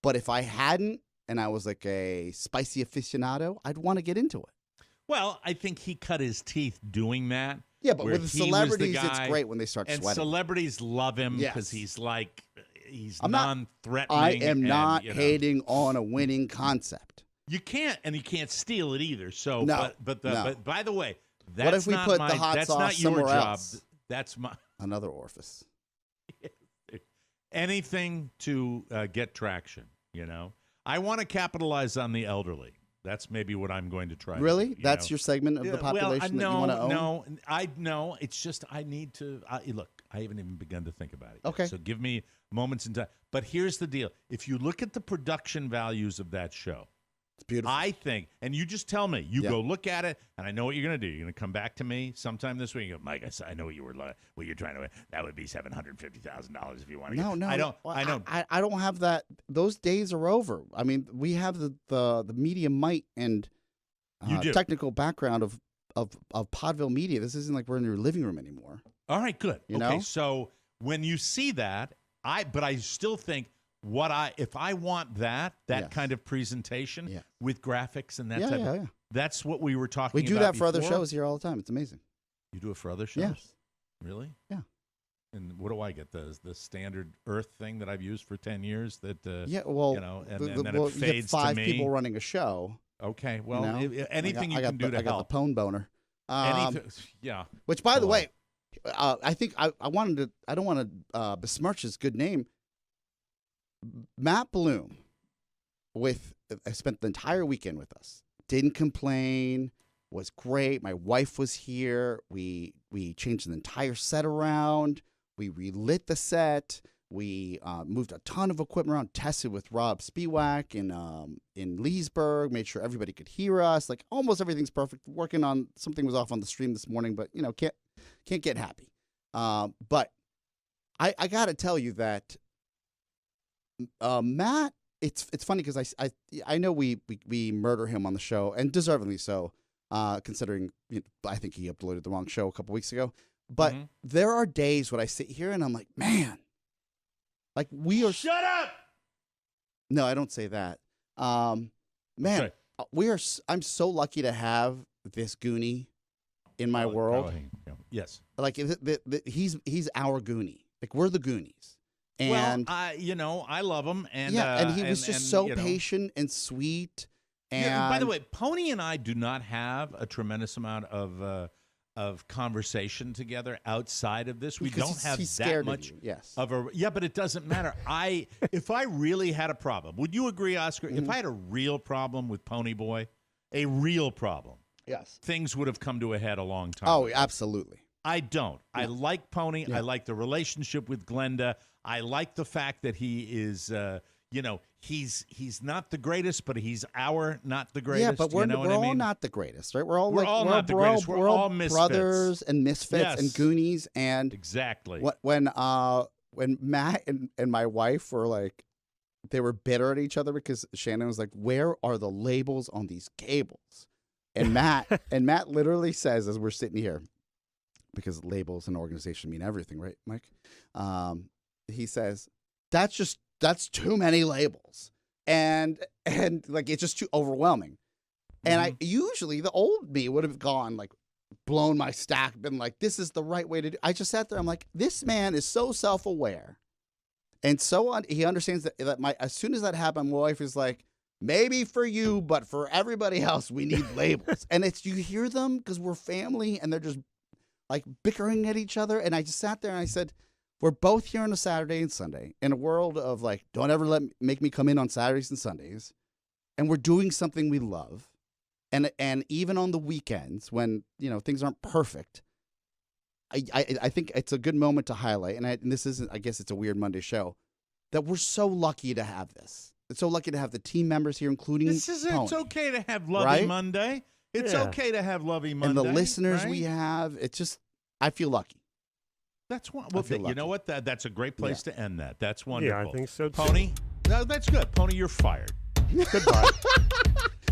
But if I hadn't and I was a spicy aficionado, I'd want to get into it. Well, I think he cut his teeth doing that. Yeah, but with the celebrities, it's great when they start sweating. And celebrities love him because he's non-threatening. I am not hating on a winning concept. You can't steal it either. So, no, but by the way, that's what if we not put my, the hot that's sauce not your somewhere job. else? That's my another orifice. Anything to get traction. I want to capitalize on the elderly. That's maybe what I'm going to try. Really? That's your segment of the population that you want to own? No. It's just I need to look. I haven't even begun to think about it yet. Okay. So give me moments in time. But here's the deal: if you look at the production values of that show, it's beautiful. I think, and you just tell me. You go look at it, and I know what you're going to do. You're going to come back to me sometime this week. And go, Mike, I know what you're trying to. That would be $750,000 if you want to. No. I don't. I know. I don't have that. Those days are over. I mean, we have the media might and technical background of Podville Media. This isn't like we're in your living room anymore. All right, good. You know? So when you see that, I still think. If I want that kind of presentation with graphics and that type of, that's what we were talking about. We do that for other before. shows here all the time. It's amazing. You do it for other shows? Yes. Really? Yeah. And what do I get? The standard Earth thing that I've used for 10 years that, and then it fades you get 5 to me. people running a show. Okay. Well, anything you can do to help. I got the pwn boner. Yeah. Which, by the way, I think I don't want to besmirch his good name. Matt Bloom spent the entire weekend with us. Didn't complain. Was great. My wife was here. We changed the entire set around. We relit the set. We moved a ton of equipment around, tested with Rob Spiewak in Leesburg, made sure everybody could hear us. Like almost everything's perfect. Working on something was off on the stream this morning, but can't get happy. But I got to tell you that Matt, it's funny because I know we murder him on the show, and deservedly so, considering I think he uploaded the wrong show a couple weeks ago. But there are days when I sit here and I'm like, man. Like we are. Shut up. No, I don't say that. Man, I'm so lucky to have this Goonie in my world. Yes. Like he's our Goonie. Like we're the Goonies. And I love him. And and he was just so patient and sweet. And by the way, Pony and I do not have a tremendous amount of conversation together outside of this. We don't have that much of a but it doesn't matter. If I really had a problem, would you agree, Oscar? If I had a real problem with Pony Boy, a real problem, yes, things would have come to a head a long time ago. Oh, absolutely. I don't. I like Pony. I like the relationship with Glenda. I like the fact that he is he's not the greatest, but he's not the greatest. Yeah, but we're all not the greatest, right? We're all not the greatest. We're all misfits. Brothers and misfits and Goonies. And exactly. When Matt and my wife were like, they were bitter at each other because Shannon was like, "Where are the labels on these cables?" And Matt literally says, as we're sitting here, because labels and organization mean everything, right, Mike? He says, that's too many labels. And like, it's just too overwhelming. And I usually, the old me would have gone, like, blown my stack, been like, this is the right way to do. I just sat there. I'm like, this man is so self-aware. And he understands that as soon as that happened, my wife is like, maybe for you, but for everybody else, we need labels. And you hear them because we're family and they're just like bickering at each other. And I just sat there and I said, we're both here on a Saturday and Sunday in a world of like, don't ever make me come in on Saturdays and Sundays. And we're doing something we love. And even on the weekends when, things aren't perfect, I think it's a good moment to highlight. And this isn't, I guess it's a weird Monday show, that we're so lucky to have this. It's so lucky to have the team members here, including It's okay to have Lovey Monday. It's okay to have Lovey Monday. And the listeners we have, it's just, I feel lucky. That's one. Well, you know what? That's a great place to end that. That's wonderful. Yeah, I think so too. Pony, no, that's good. Pony, you're fired. Goodbye.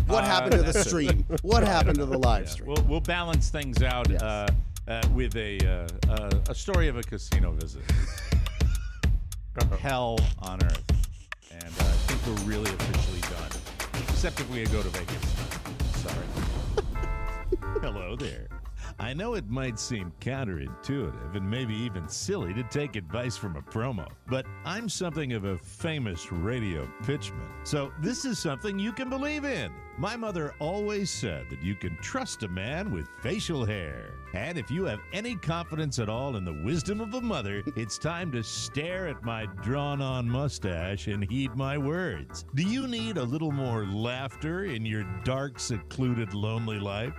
What happened to the stream? What happened to the live stream? We'll balance things out with a story of a casino visit. Hell on earth. And I think we're really officially done. Except if we go to Vegas. Sorry. Hello there. I know it might seem counterintuitive and maybe even silly to take advice from a promo, but I'm something of a famous radio pitchman, so this is something you can believe in. My mother always said that you can trust a man with facial hair. And if you have any confidence at all in the wisdom of a mother, it's time to stare at my drawn-on mustache and heed my words. Do you need a little more laughter in your dark, secluded, lonely life?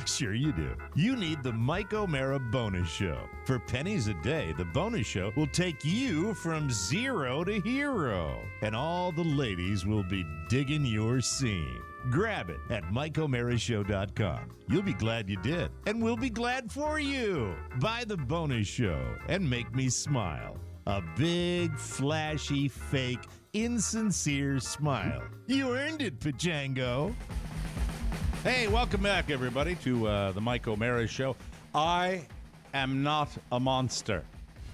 Sure you do. You need the Mike O'Mara Bonus Show. For pennies a day, the Bonus Show will take you from zero to hero. And all the ladies will be digging your scene. Grab it at MikeO'MaraShow.com. You'll be glad you did, and we'll be glad for you. Buy the Bonus Show and make me smile. A big, flashy, fake, insincere smile. You earned it, Pachango. Hey, welcome back, everybody, to the Mike O'Mara Show. I am not a monster,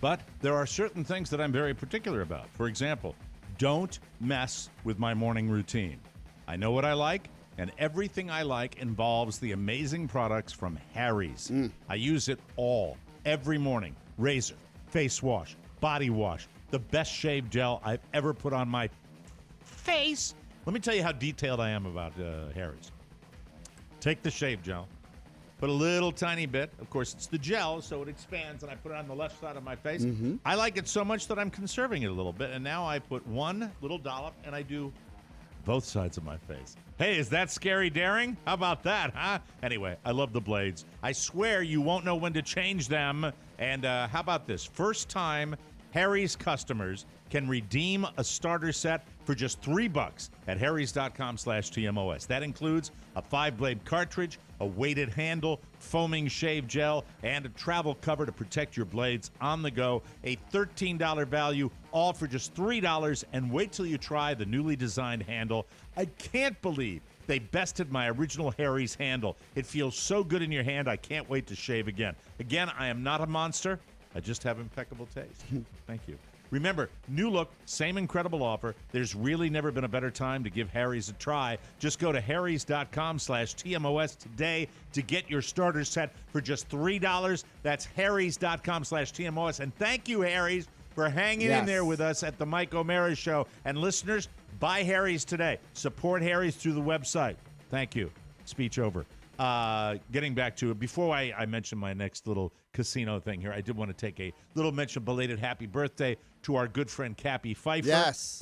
but there are certain things that I'm very particular about. For example, don't mess with my morning routine. I know what I like, and everything I like involves the amazing products from Harry's. I use it all, every morning. Razor, face wash, body wash, the best shave gel I've ever put on my face. Let me tell you how detailed I am about Harry's. Take the shave gel, put a little tiny bit. Of course, it's the gel, so it expands, and I put it on the left side of my face. I like it so much that I'm conserving it a little bit, and now I put one little dollop, and I do both sides of my face. Hey, is that scary daring? How about that, huh? Anyway, I love the blades. I swear you won't know when to change them. And how about this? First time Harry's customers can redeem a starter set for just $3 at harrys.com/TMOS. That includes a 5-blade cartridge, a weighted handle, foaming shave gel, and a travel cover to protect your blades on the go. A $13 value, all for just $3. And wait till you try the newly designed handle. I can't believe they bested my original Harry's handle. It feels so good in your hand, I can't wait to shave again. Again, I am not a monster. I just have impeccable taste. Thank you. Remember, new look, same incredible offer. There's really never been a better time to give Harry's a try. Just go to harrys.com/TMOS today to get your starter set for just $3. That's harrys.com/TMOS. And thank you, Harry's, for hanging in there with us at the Mike O'Mara Show. And listeners, buy Harry's today. Support Harry's through the website. Thank you. Speech over. Getting back to it, before I mention my next little casino thing here, I did want to take a little mention, belated happy birthday to our good friend Cappy Pfeiffer. Yes.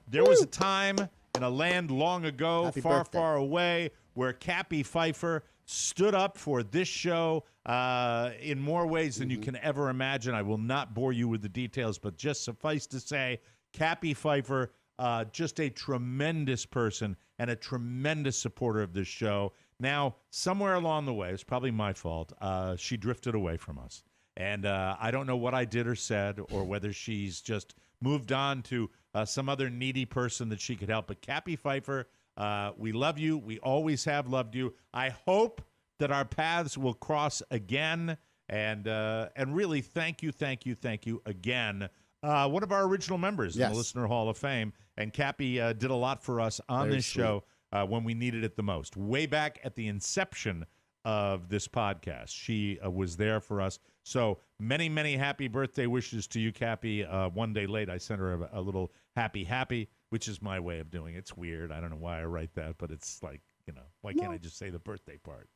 There was a time in a land long ago, far away, where Cappy Pfeiffer stood up for this show in more ways than you can ever imagine. I will not bore you with the details, but just suffice to say, Cappy Pfeiffer, just a tremendous person and a tremendous supporter of this show. Now, somewhere along the way, it's probably my fault, she drifted away from us. And I don't know what I did or said, or whether she's just moved on to some other needy person that she could help. But Cappy Pfeiffer, we love you. We always have loved you. I hope that our paths will cross again. And really, thank you again. One of our original members in the Listener Hall of Fame. And Cappy did a lot for us on this show when we needed it the most. Way back at the inception of this podcast, she was there for us. So many, many happy birthday wishes to you, Cappy. One day late, I sent her a little happy, which is my way of doing it. It's weird. I don't know why I write that, but it's like, why can't I just say the birthday part,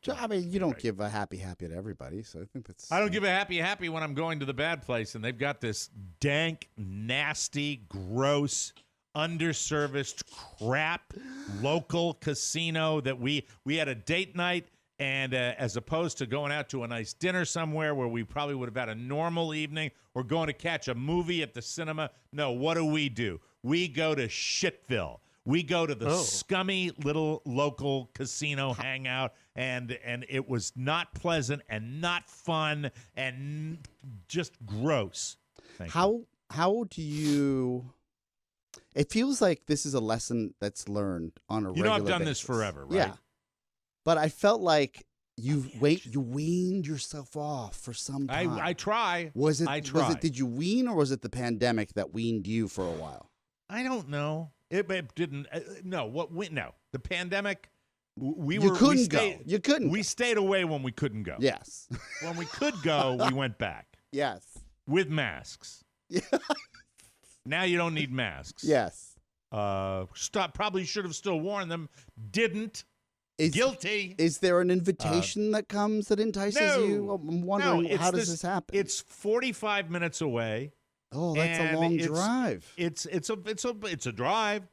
I mean, you don't give a happy to everybody, so I think that's... I don't give a happy when I'm going to the bad place, and they've got this dank, nasty, gross, underserviced crap local casino that we had a date night, and as opposed to going out to a nice dinner somewhere where we probably would have had a normal evening or going to catch a movie at the cinema, no, what do? We go to Shitville. We go to the scummy little local casino hangout, and it was not pleasant and not fun and just gross. How do you... It feels like this is a lesson that's learned on a regular basis. I've done this forever, right? Yeah. But I felt like you weaned yourself off for some time. I try. Was it? Did you wean, or was it the pandemic that weaned you for a while? I don't know. It didn't. No. The pandemic. You couldn't go. We stayed away when we couldn't go. Yes. When we could go, we went back. Yes. With masks. Yeah. Now you don't need masks. Yes. Probably should have still worn them. Didn't. Guilty. Is there an invitation that comes that entices you? I'm wondering, how does this happen? It's 45 minutes away. Oh, that's a long drive. It's a drive,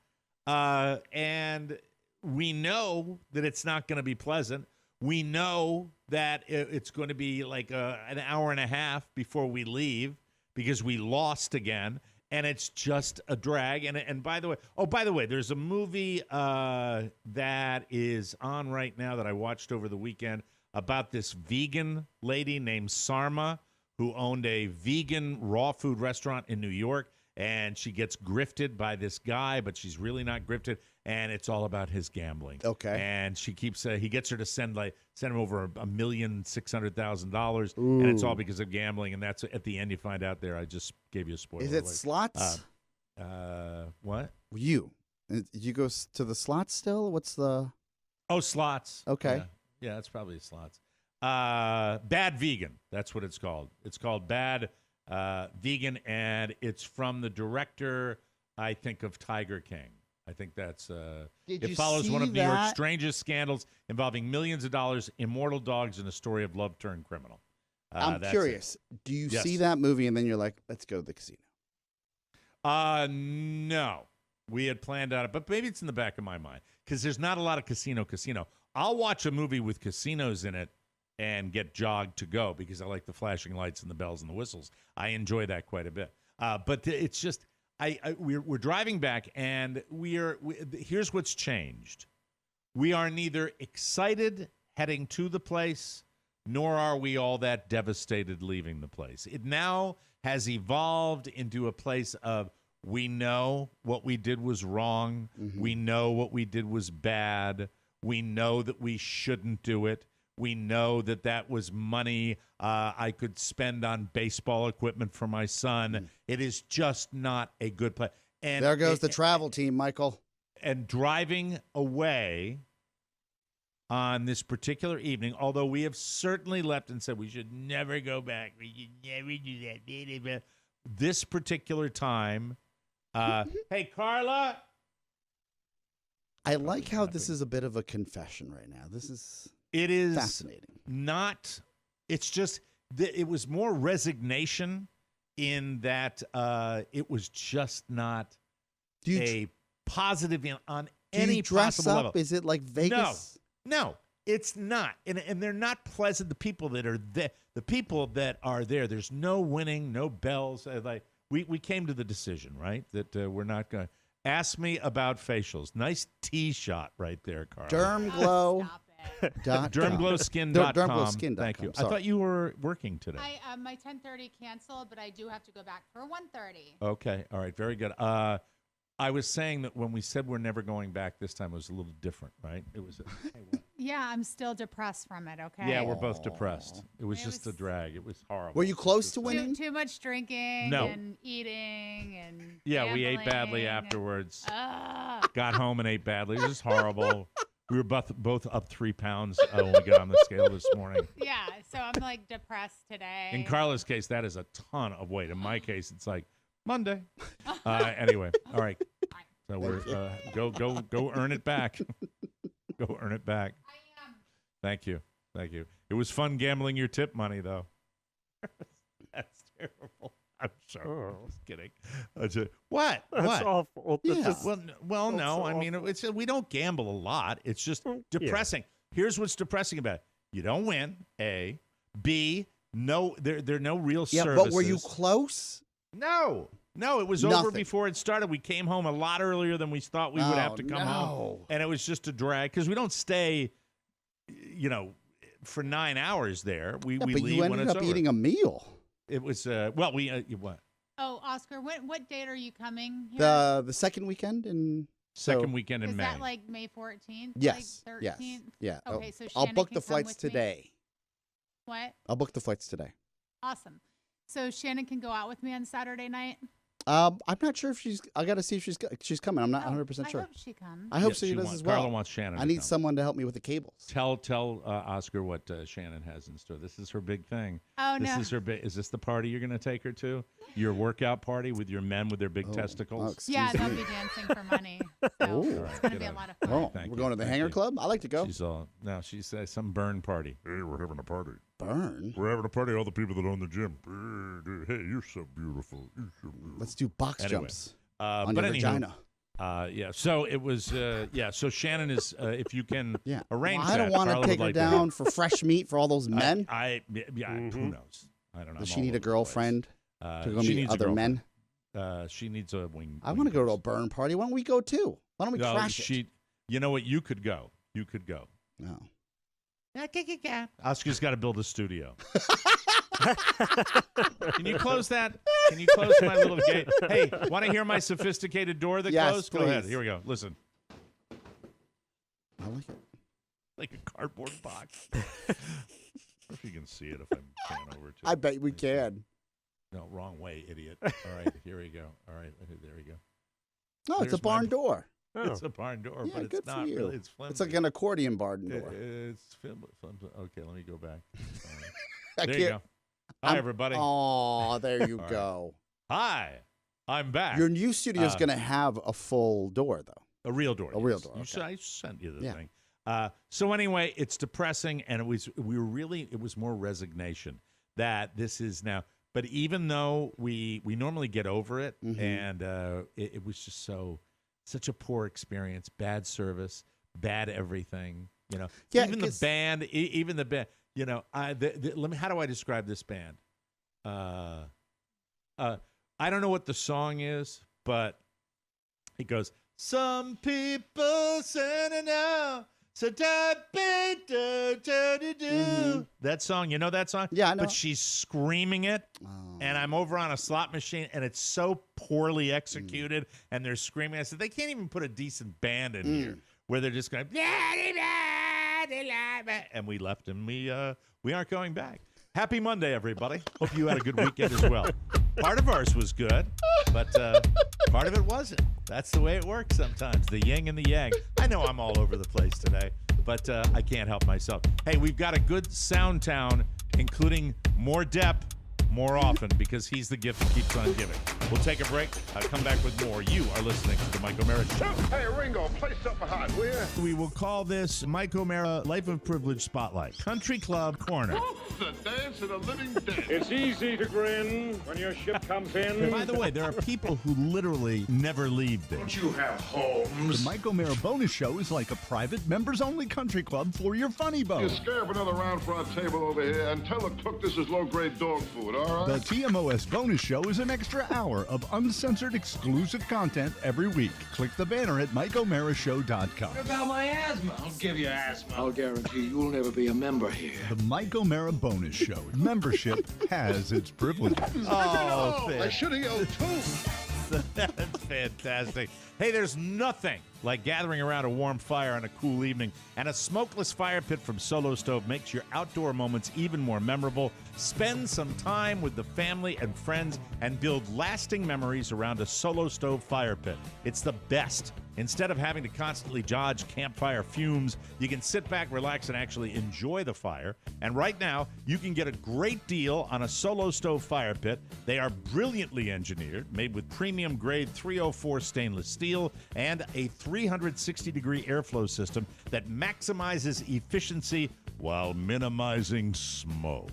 and we know that it's not going to be pleasant. We know that it's going to be like an hour and a half before we leave because we lost again, and it's just a drag. And by the way, there's a movie that is on right now that I watched over the weekend about this vegan lady named Sarma, who owned a vegan raw food restaurant in New York, and she gets grifted by this guy, but she's really not grifted, and it's all about his gambling. Okay. And she keeps he gets her to send him over $1,600,000, and it's all because of gambling, and that's at the end you find out there. I just gave you a spoiler. Is it slots? What? You go to the slots still? What's the... Oh, slots. Okay. Yeah, it's probably slots. Bad Vegan. That's what it's called. It's called Bad Vegan, and it's from the director, I think, of Tiger King. I think that's... it follows one of New York's strangest scandals involving millions of dollars, immortal dogs, and a story of love turned criminal. I'm curious. Do you see that movie and then you're like, let's go to the casino? No. We had planned on it, but maybe it's in the back of my mind because there's not a lot of casino. I'll watch a movie with casinos in it and get jogged to go because I like the flashing lights and the bells and the whistles. I enjoy that quite a bit. But it's just we're driving back, and here's what's changed. We are neither excited heading to the place, nor are we all that devastated leaving the place. It now has evolved into a place of we know what we did was wrong. Mm-hmm. We know what we did was bad. We know that we shouldn't do it. We know that was money I could spend on baseball equipment for my son. Mm. It is just not a good place. And there goes the travel team, Michael. And driving away on this particular evening, although we have certainly left and said we should never go back. We should never do that. This particular time, hey, Carla. I like how this is a bit of a confession right now. It is fascinating. Not, it's just, it was more resignation in that it was just not a positive on any possible level. Is it like Vegas? No, it's not. And they're not pleasant. The people that are there, there's no winning, no bells. We came to the decision, right, that we're not going to. Ask me about facials. Nice tee shot right there, Carl. Dermglow. Dermglowskin.com. Dermglowskin.com. Thank you. Sorry. I thought you were working today. My 10:30 canceled, but I do have to go back for 1:30. Okay. All right. Very good. I was saying that when we said we're never going back this time, it was a little different, right? It was. Yeah, I'm still depressed from it, okay? Yeah, we're both depressed. It was just a drag. It was horrible. Were you close to winning? Too much drinking and eating and yeah, we ate badly afterwards. Got home and ate badly. It was just horrible. We were both up 3 pounds when we got on the scale this morning. Yeah, so I'm like depressed today. In Carla's case, that is a ton of weight. In my case, it's like Monday. Anyway, all right. So we're go earn it back. Go earn it back. I am. Thank you. It was fun gambling your tip money, though. That's terrible. I'm sorry. I'm just kidding. What? That's awful. Yeah. Well, no. Awful. I mean, we don't gamble a lot. It's just depressing. Yeah. Here's what's depressing about it. You don't win, A. B, no, there are no real services. Yeah, but were you close? No, it was over before it started. We came home a lot earlier than we thought we would have to come home. And it was just a drag because we don't stay, for 9 hours there. We leave when it's over. But you ended up eating a meal. It was, what? Oh, Oscar, what date are you coming here? The second weekend in... Second weekend in May. Is that like May 14th? Yes. Like 13th? Yes. Yeah. Okay, so Shannon I'll book the can flights come with today. Me. What? I'll book the flights today. Awesome. So Shannon can go out with me on Saturday night? I'm not sure if I got to see if she's coming. I'm not 100% sure. I hope she comes. I hope she does as well. Carla wants Shannon. I need someone to help me with the cables. Tell Oscar what Shannon has in store. This is her big thing. Oh, no. Is this the party you're going to take her to? Your workout party with your men with their big testicles? Yeah, they'll be dancing for money. So it's going to be a lot of fun. Oh, we're going to the Hangar Club? I like to go. She says some burn party. Hey, we're having a party. Burn? We're having a party, all the people that own the gym. Hey, you're so beautiful. Let's do box jumps on your vagina. So it was, so Shannon is, if you can arrange that. I don't want to take her down for fresh meat for all those men. Who knows? I don't know. Does she need a girlfriend to go meet other men? She needs a wing. I want to go to a burn party. Why don't we go too? Why don't we crash it? You know what? You could go. No. Oscar's got to build a studio. Can you close that? Can you close my little gate? Hey, want to hear my sophisticated door that closed? Please. Go ahead. Here we go. Listen. I like it. Like a cardboard box. I don't know if you can see it if I'm pan over to it. I bet we can. No, wrong way, idiot. All right, here we go. All right, there we go. No, it's a barn door. It's a barn door, but it's not really. It's flimsy. It's like an accordion barn door. It's flimsy. Okay, let me go back. There you go. Hi, everybody. Oh, there you go. Hi, I'm back. Your new studio is going to have a full door, though. A real door. A real door. Okay. I sent you the thing. So anyway, it's depressing, and it was more resignation that this is now. But even though we normally get over it, and it was just such a poor experience, bad service, bad everything. Even the band, You know, let me. How do I describe this band? I don't know what the song is, but it goes. Some people sending out. So that song, you know that song? Yeah, I know. But she's screaming it, and I'm over on a slot machine, and it's so poorly executed, and they're screaming. I said, they can't even put a decent band in here where they're just going, and we left, and we aren't going back. Happy Monday, everybody. Hope you had a good weekend as well. Part of ours was good, but part of it wasn't. That's the way it works sometimes, the yin and the yang. I know I'm all over the place today, but I can't help myself. Hey, we've got a good Sound Town, including more Depp more often, because he's the gift that keeps on giving. We'll take a break. I'll come back with more. You are listening to the Mike O'Meara Show. Hey, Ringo, play something hot, will you? We will call this Mike O'Meara Life of Privilege Spotlight. Country Club Corner. The dance of the living dead. It's easy to grin when your ship comes in. By the way, there are people who literally never leave this. Don't you have homes? The Mike O'Meara Bonus Show is like a private members-only country club for your funny bone. You scare up another round for our table over here and tell the cook this is low-grade dog food, all right? The TMOS Bonus Show is an extra hour of uncensored exclusive content every week. Click the banner at MikeO'MearaShow.com. What about my asthma? I'll give you asthma. I'll guarantee you'll never be a member here. The Mike O'Meara Bonus Show. Membership has its privileges. Oh, I should have yelled too. That's fantastic. Hey, there's nothing like gathering around a warm fire on a cool evening, and a smokeless fire pit from Solo Stove makes your outdoor moments even more memorable. Spend some time with the family and friends and build lasting memories around a Solo Stove fire pit. It's the best. Instead of having to constantly dodge campfire fumes, you can sit back, relax, and actually enjoy the fire. And right now, you can get a great deal on a Solo Stove fire pit. They are brilliantly engineered, made with premium grade 304 stainless steel and a 360-degree airflow system that maximizes efficiency while minimizing smoke.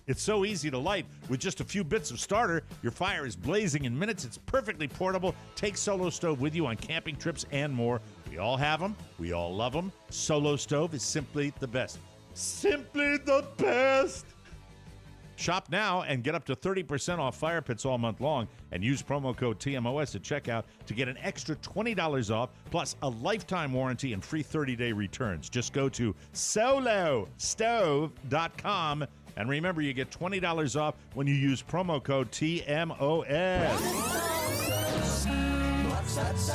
It's so easy to light. With just a few bits of starter, your fire is blazing in minutes. It's perfectly portable. Take Solo Stove with you on camping trips and more. We all have them. We all love them. Solo Stove is simply the best. Simply the best. Shop now and get up to 30% off fire pits all month long, and use promo code TMOS at checkout to get an extra $20 off, plus a lifetime warranty and free 30-day returns. Just go to solostove.com. And remember, you get $20 off when you use promo code TMOS. That's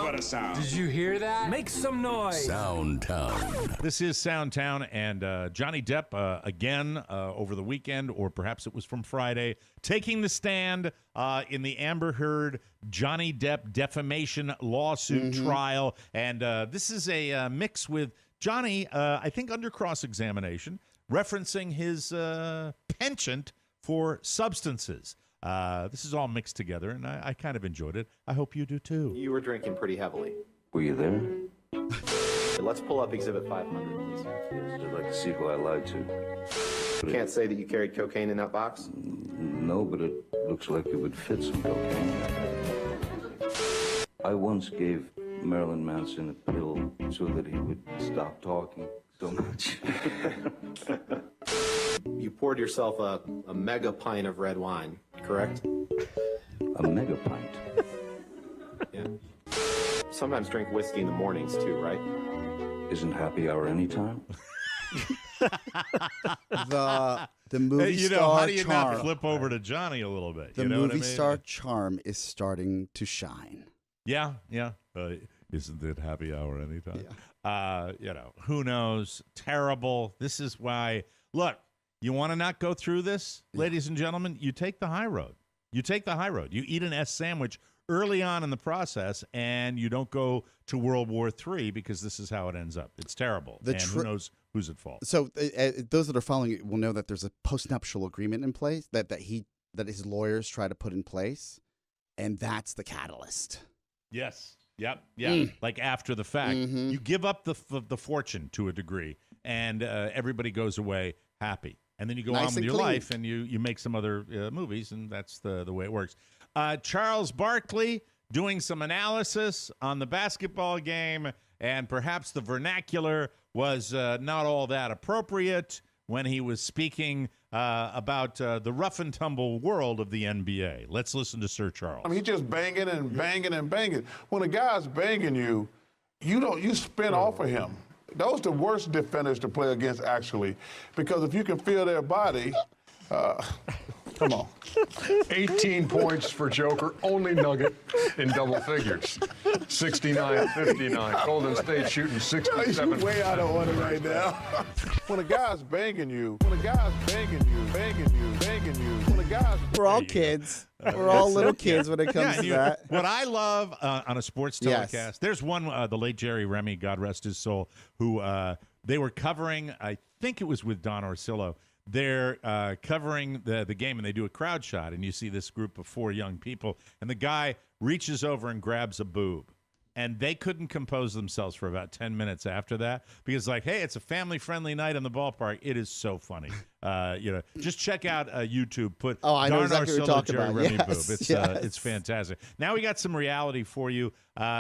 what a sound. Did you hear that? Make some noise. Soundtown. This is Soundtown, and Johnny Depp again over the weekend, or perhaps it was from Friday, taking the stand in the Amber Heard Johnny Depp defamation lawsuit trial. And this is a mix with Johnny, I think under cross-examination, referencing his penchant for substances. This is all mixed together, and I kind of enjoyed it. I hope you do, too. You were drinking pretty heavily. Were you there? Let's pull up Exhibit 500, please. Yes, I'd like to see who I lied to. You can't say that you carried cocaine in that box? No, but it looks like it would fit some cocaine. I once gave Marilyn Manson a pill so that he would stop talking so much. You poured yourself a mega pint of red wine, correct? A mega pint? Yeah. Sometimes drink whiskey in the mornings too, right? Isn't happy hour anytime? The movie star how do you charm. not flip over to Johnny a little bit? The you know movie what I mean? star charm is starting to shine. Yeah. Isn't it happy hour anytime? Yeah. Who knows? Terrible. This is why. Look, you want to not go through this, ladies and gentlemen? You take the high road. You take the high road. You eat an S sandwich early on in the process, and you don't go to World War III, because this is how it ends up. It's terrible. And who knows who's at fault? So those that are following it will know that there's a postnuptial agreement in place that his lawyers try to put in place, and that's the catalyst. Yes. Yep. Yeah. Like after the fact, you give up the fortune to a degree, and everybody goes away happy. And then you go on with your life, and you make some other movies, and that's the way it works. Charles Barkley doing some analysis on the basketball game, and perhaps the vernacular was not all that appropriate when he was speaking about the rough and tumble world of the NBA. Let's listen to Sir Charles. I mean, he's just banging and banging and banging. When a guy's banging you, you spin off of him. Those are the worst defenders to play against, actually, because if you can feel their body, come on. 18 points for Joker, only Nugget in double figures. 69-59. Golden State shooting 67. You're way out of order right now. When a guy's banging you, when a guy's banging you, when a guy's... We're all kids. We're all little kids when it comes to that. What I love on a sports telecast, there's one, the late Jerry Remy, God rest his soul, who they were covering, I think it was with Don Orsillo. They're covering the game, and they do a crowd shot, and you see this group of 4 young people, and the guy reaches over and grabs a boob. And they couldn't compose themselves for about 10 minutes after that because, like, hey, it's a family-friendly night in the ballpark. It is so funny. Just check out YouTube. Put I know exactly what you're talking Jerry about. Remy Yes, boob. It's fantastic. Now we got some reality for you.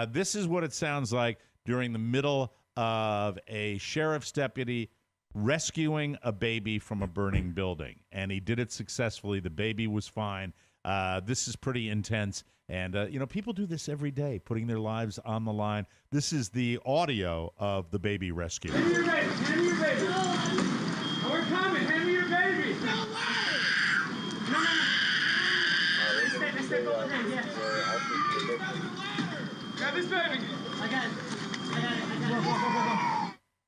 This is what it sounds like during the middle of a sheriff's deputy rescuing a baby from a burning building, and he did it successfully. The baby was fine. This is pretty intense, and people do this every day, putting their lives on the line. This is the audio of the baby rescue. Hand me your baby. Hand me your baby. Oh, we're coming. Hand me your baby. No way. No. Let's step over there. Yes. Grab this baby. I got it.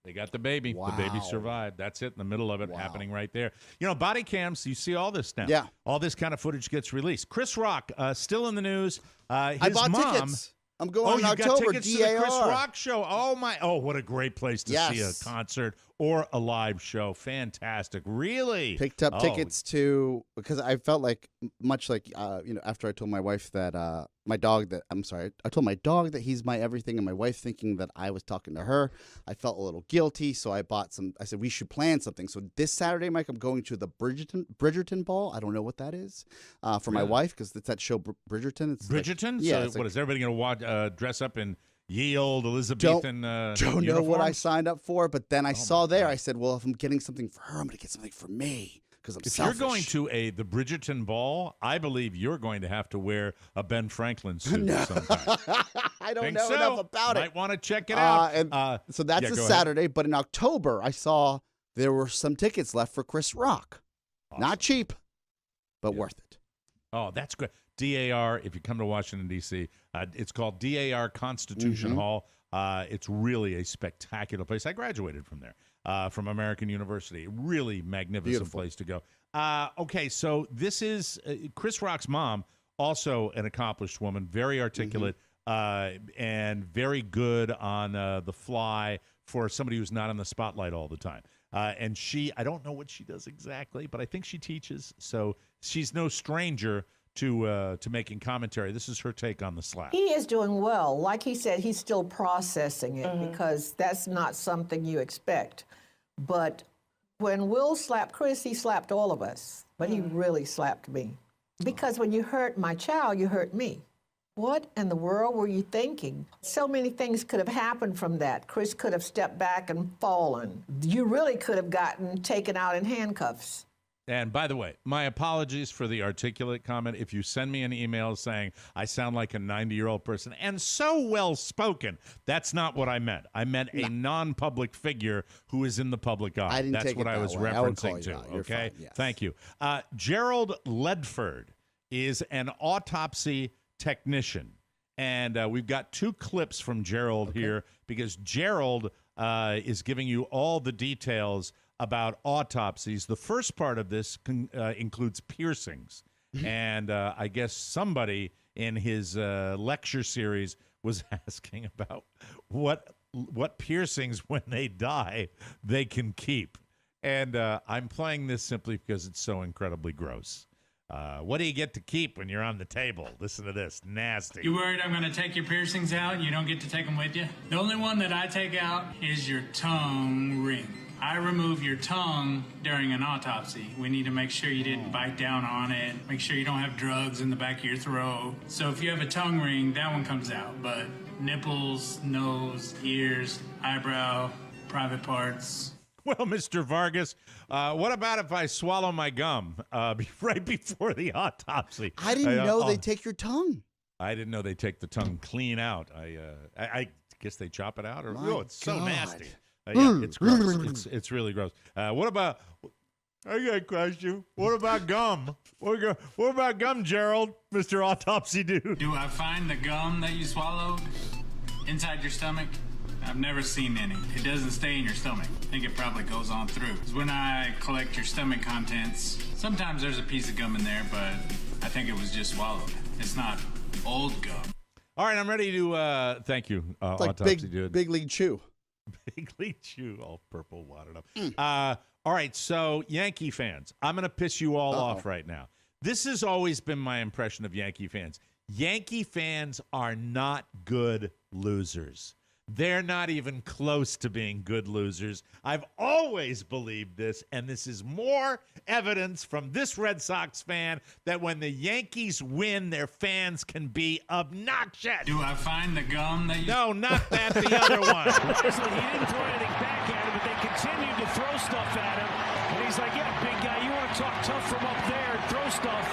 They got the baby. Wow. The baby survived. That's it in the middle of it, happening right there. Body cams, you see all this now. Yeah. All this kind of footage gets released. Chris Rock, still in the news. His I bought mom, tickets. I'm going in October. Got tickets to the Chris DAR. Rock show. Oh, what a great place to see a concert or a live show. Fantastic. Really? Picked up tickets to, because I felt like, much like, after I told my wife that I told my dog that he's my everything, and my wife thinking that I was talking to her, I felt a little guilty, so I said, we should plan something. So this Saturday, Mike, I'm going to the Bridgerton Ball. I don't know what that is for my wife, because it's that show, Bridgerton. It's Bridgerton? Like, So what, is everybody going to dress up in ye old Elizabethan don't know what I uniforms? signed up for, but then I saw there, I said, well, if I'm getting something for her, I'm going to get something for me. If selfish. You're going to the Bridgerton ball, I believe you're going to have to wear a Ben Franklin suit sometime. I don't know enough about it. Might want to check it out. So that's a Saturday, but in October, I saw there were some tickets left for Chris Rock. Awesome. Not cheap, but worth it. Oh, that's good. DAR, if you come to Washington, D.C., it's called DAR Constitution Hall. It's really a spectacular place. I graduated from there. From American University. Really magnificent place to go. Okay, so this is Chris Rock's mom, also an accomplished woman, very articulate and very good on the fly for somebody who's not in the spotlight all the time. And I don't know what she does exactly, but I think she teaches, so she's no stranger to making commentary. This is her take on the slap. He is doing well. Like he said, he's still processing it because that's not something you expect. But when Will slapped Chris, he slapped all of us. But he really slapped me. Because when you hurt my child, you hurt me. What in the world were you thinking? So many things could have happened from that. Chris could have stepped back and fallen. You really could have gotten taken out in handcuffs. And by the way, my apologies for the articulate comment. If you send me an email saying I sound like a 90-year-old person and so well-spoken, that's not what I meant. I meant a non-public figure who is in the public eye. That's what I was referencing to. Okay? Fine, yes. Thank you. Gerald Ledford is an autopsy technician. And we've got 2 clips from Gerald here because Gerald is giving you all the details about autopsies. The first part of this includes piercings. And I guess somebody in his lecture series was asking about what piercings, when they die, they can keep. And I'm playing this simply because it's so incredibly gross. What do you get to keep when you're on the table? Listen to this. Nasty. You worried I'm going to take your piercings out and you don't get to take them with you? The only one that I take out is your tongue ring. I remove your tongue during an autopsy. We need to make sure you didn't bite down on it, make sure you don't have drugs in the back of your throat. So if you have a tongue ring, that one comes out. But nipples, nose, ears, eyebrow, private parts. Well, Mr. Vargas, what about if I swallow my gum right before the autopsy? I didn't know they take your tongue. I didn't know they take the tongue clean out. I guess they chop it out. It's so nasty. Yeah, it's gross. It's really gross. What about? I got a question. What about gum? What about gum, Gerald, Mr. Autopsy Dude? Do I find the gum that you swallowed inside your stomach? I've never seen any. It doesn't stay in your stomach. I think it probably goes on through. 'Cause when I collect your stomach contents, sometimes there's a piece of gum in there, but I think it was just swallowed. It's not old gum. All right, I'm ready to thank you, It's like Autopsy Dude. Big League Chew. Big League Chew, all purple, wadded up. All right, so Yankee fans, I'm going to piss you all off right now. This has always been my impression of Yankee fans. Yankee fans are not good losers. They're not even close to being good losers. I've always believed this, and this is more evidence from this Red Sox fan that when the Yankees win, their fans can be obnoxious. Do I find the gum that you... No, not that, the other one. Honestly, he didn't throw anything back at him, but they continued to throw stuff at him. And he's like, yeah, big guy, you want to talk tough from up there and throw stuff.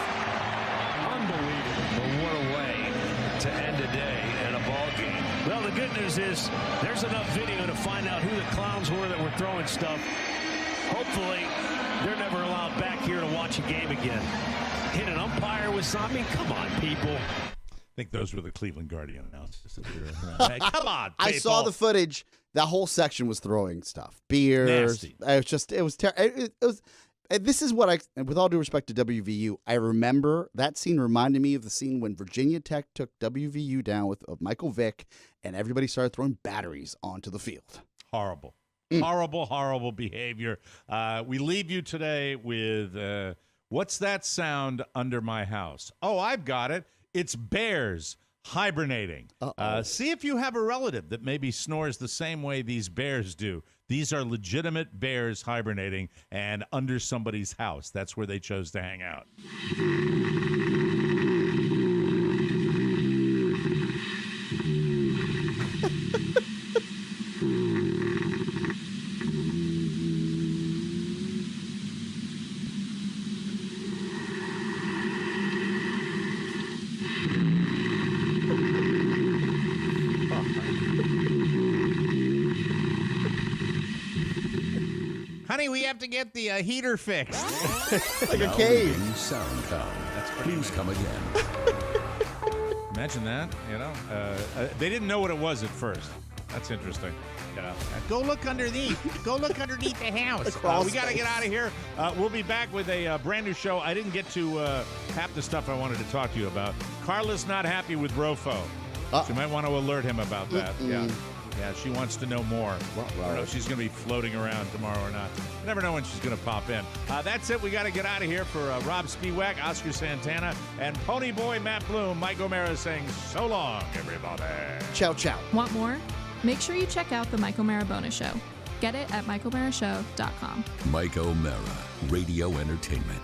Unbelievable. Well, what a way to end a day and a ball game. Well, the good news is there's enough video to find out who the clowns were that were throwing stuff. Hopefully, they're never allowed back here to watch a game again. Hit an umpire with something? Come on, people. I think those were the Cleveland Guardian announcers. Hey, come on, people. I saw the footage. That whole section was throwing stuff. Beers. Nasty. It was terrible. This is what with all due respect to WVU, I remember that scene reminded me of the scene when Virginia Tech took WVU down with Michael Vick, and everybody started throwing batteries onto the field. Horrible. Horrible behavior. We leave you today with, what's that sound under my house? Oh, I've got it. It's bears hibernating. See if you have a relative that maybe snores the same way these bears do. These are legitimate bears hibernating and under somebody's house. That's where they chose to hang out. Honey, we have to get the heater fixed. Like a cave. Sound count. Please come again. Imagine that, you know. They didn't know what it was at first. That's interesting. Go look underneath. Go look underneath the house. We got to get out of here. We'll be back with a brand new show. I didn't get to half the stuff I wanted to talk to you about. Carla's not happy with Rofo. So you might want to alert him about that. Yeah, she wants to know more. I don't know if she's going to be floating around tomorrow or not. You never know when she's going to pop in. That's it. We got to get out of here for Rob Spiewak, Oscar Santana, and Pony Boy Matt Bloom. Mike O'Mara saying so long, everybody. Ciao, ciao. Want more? Make sure you check out the Mike O'Mara Bonus Show. Get it at MikeO'MaraShow.com. Mike O'Mara, Radio Entertainment.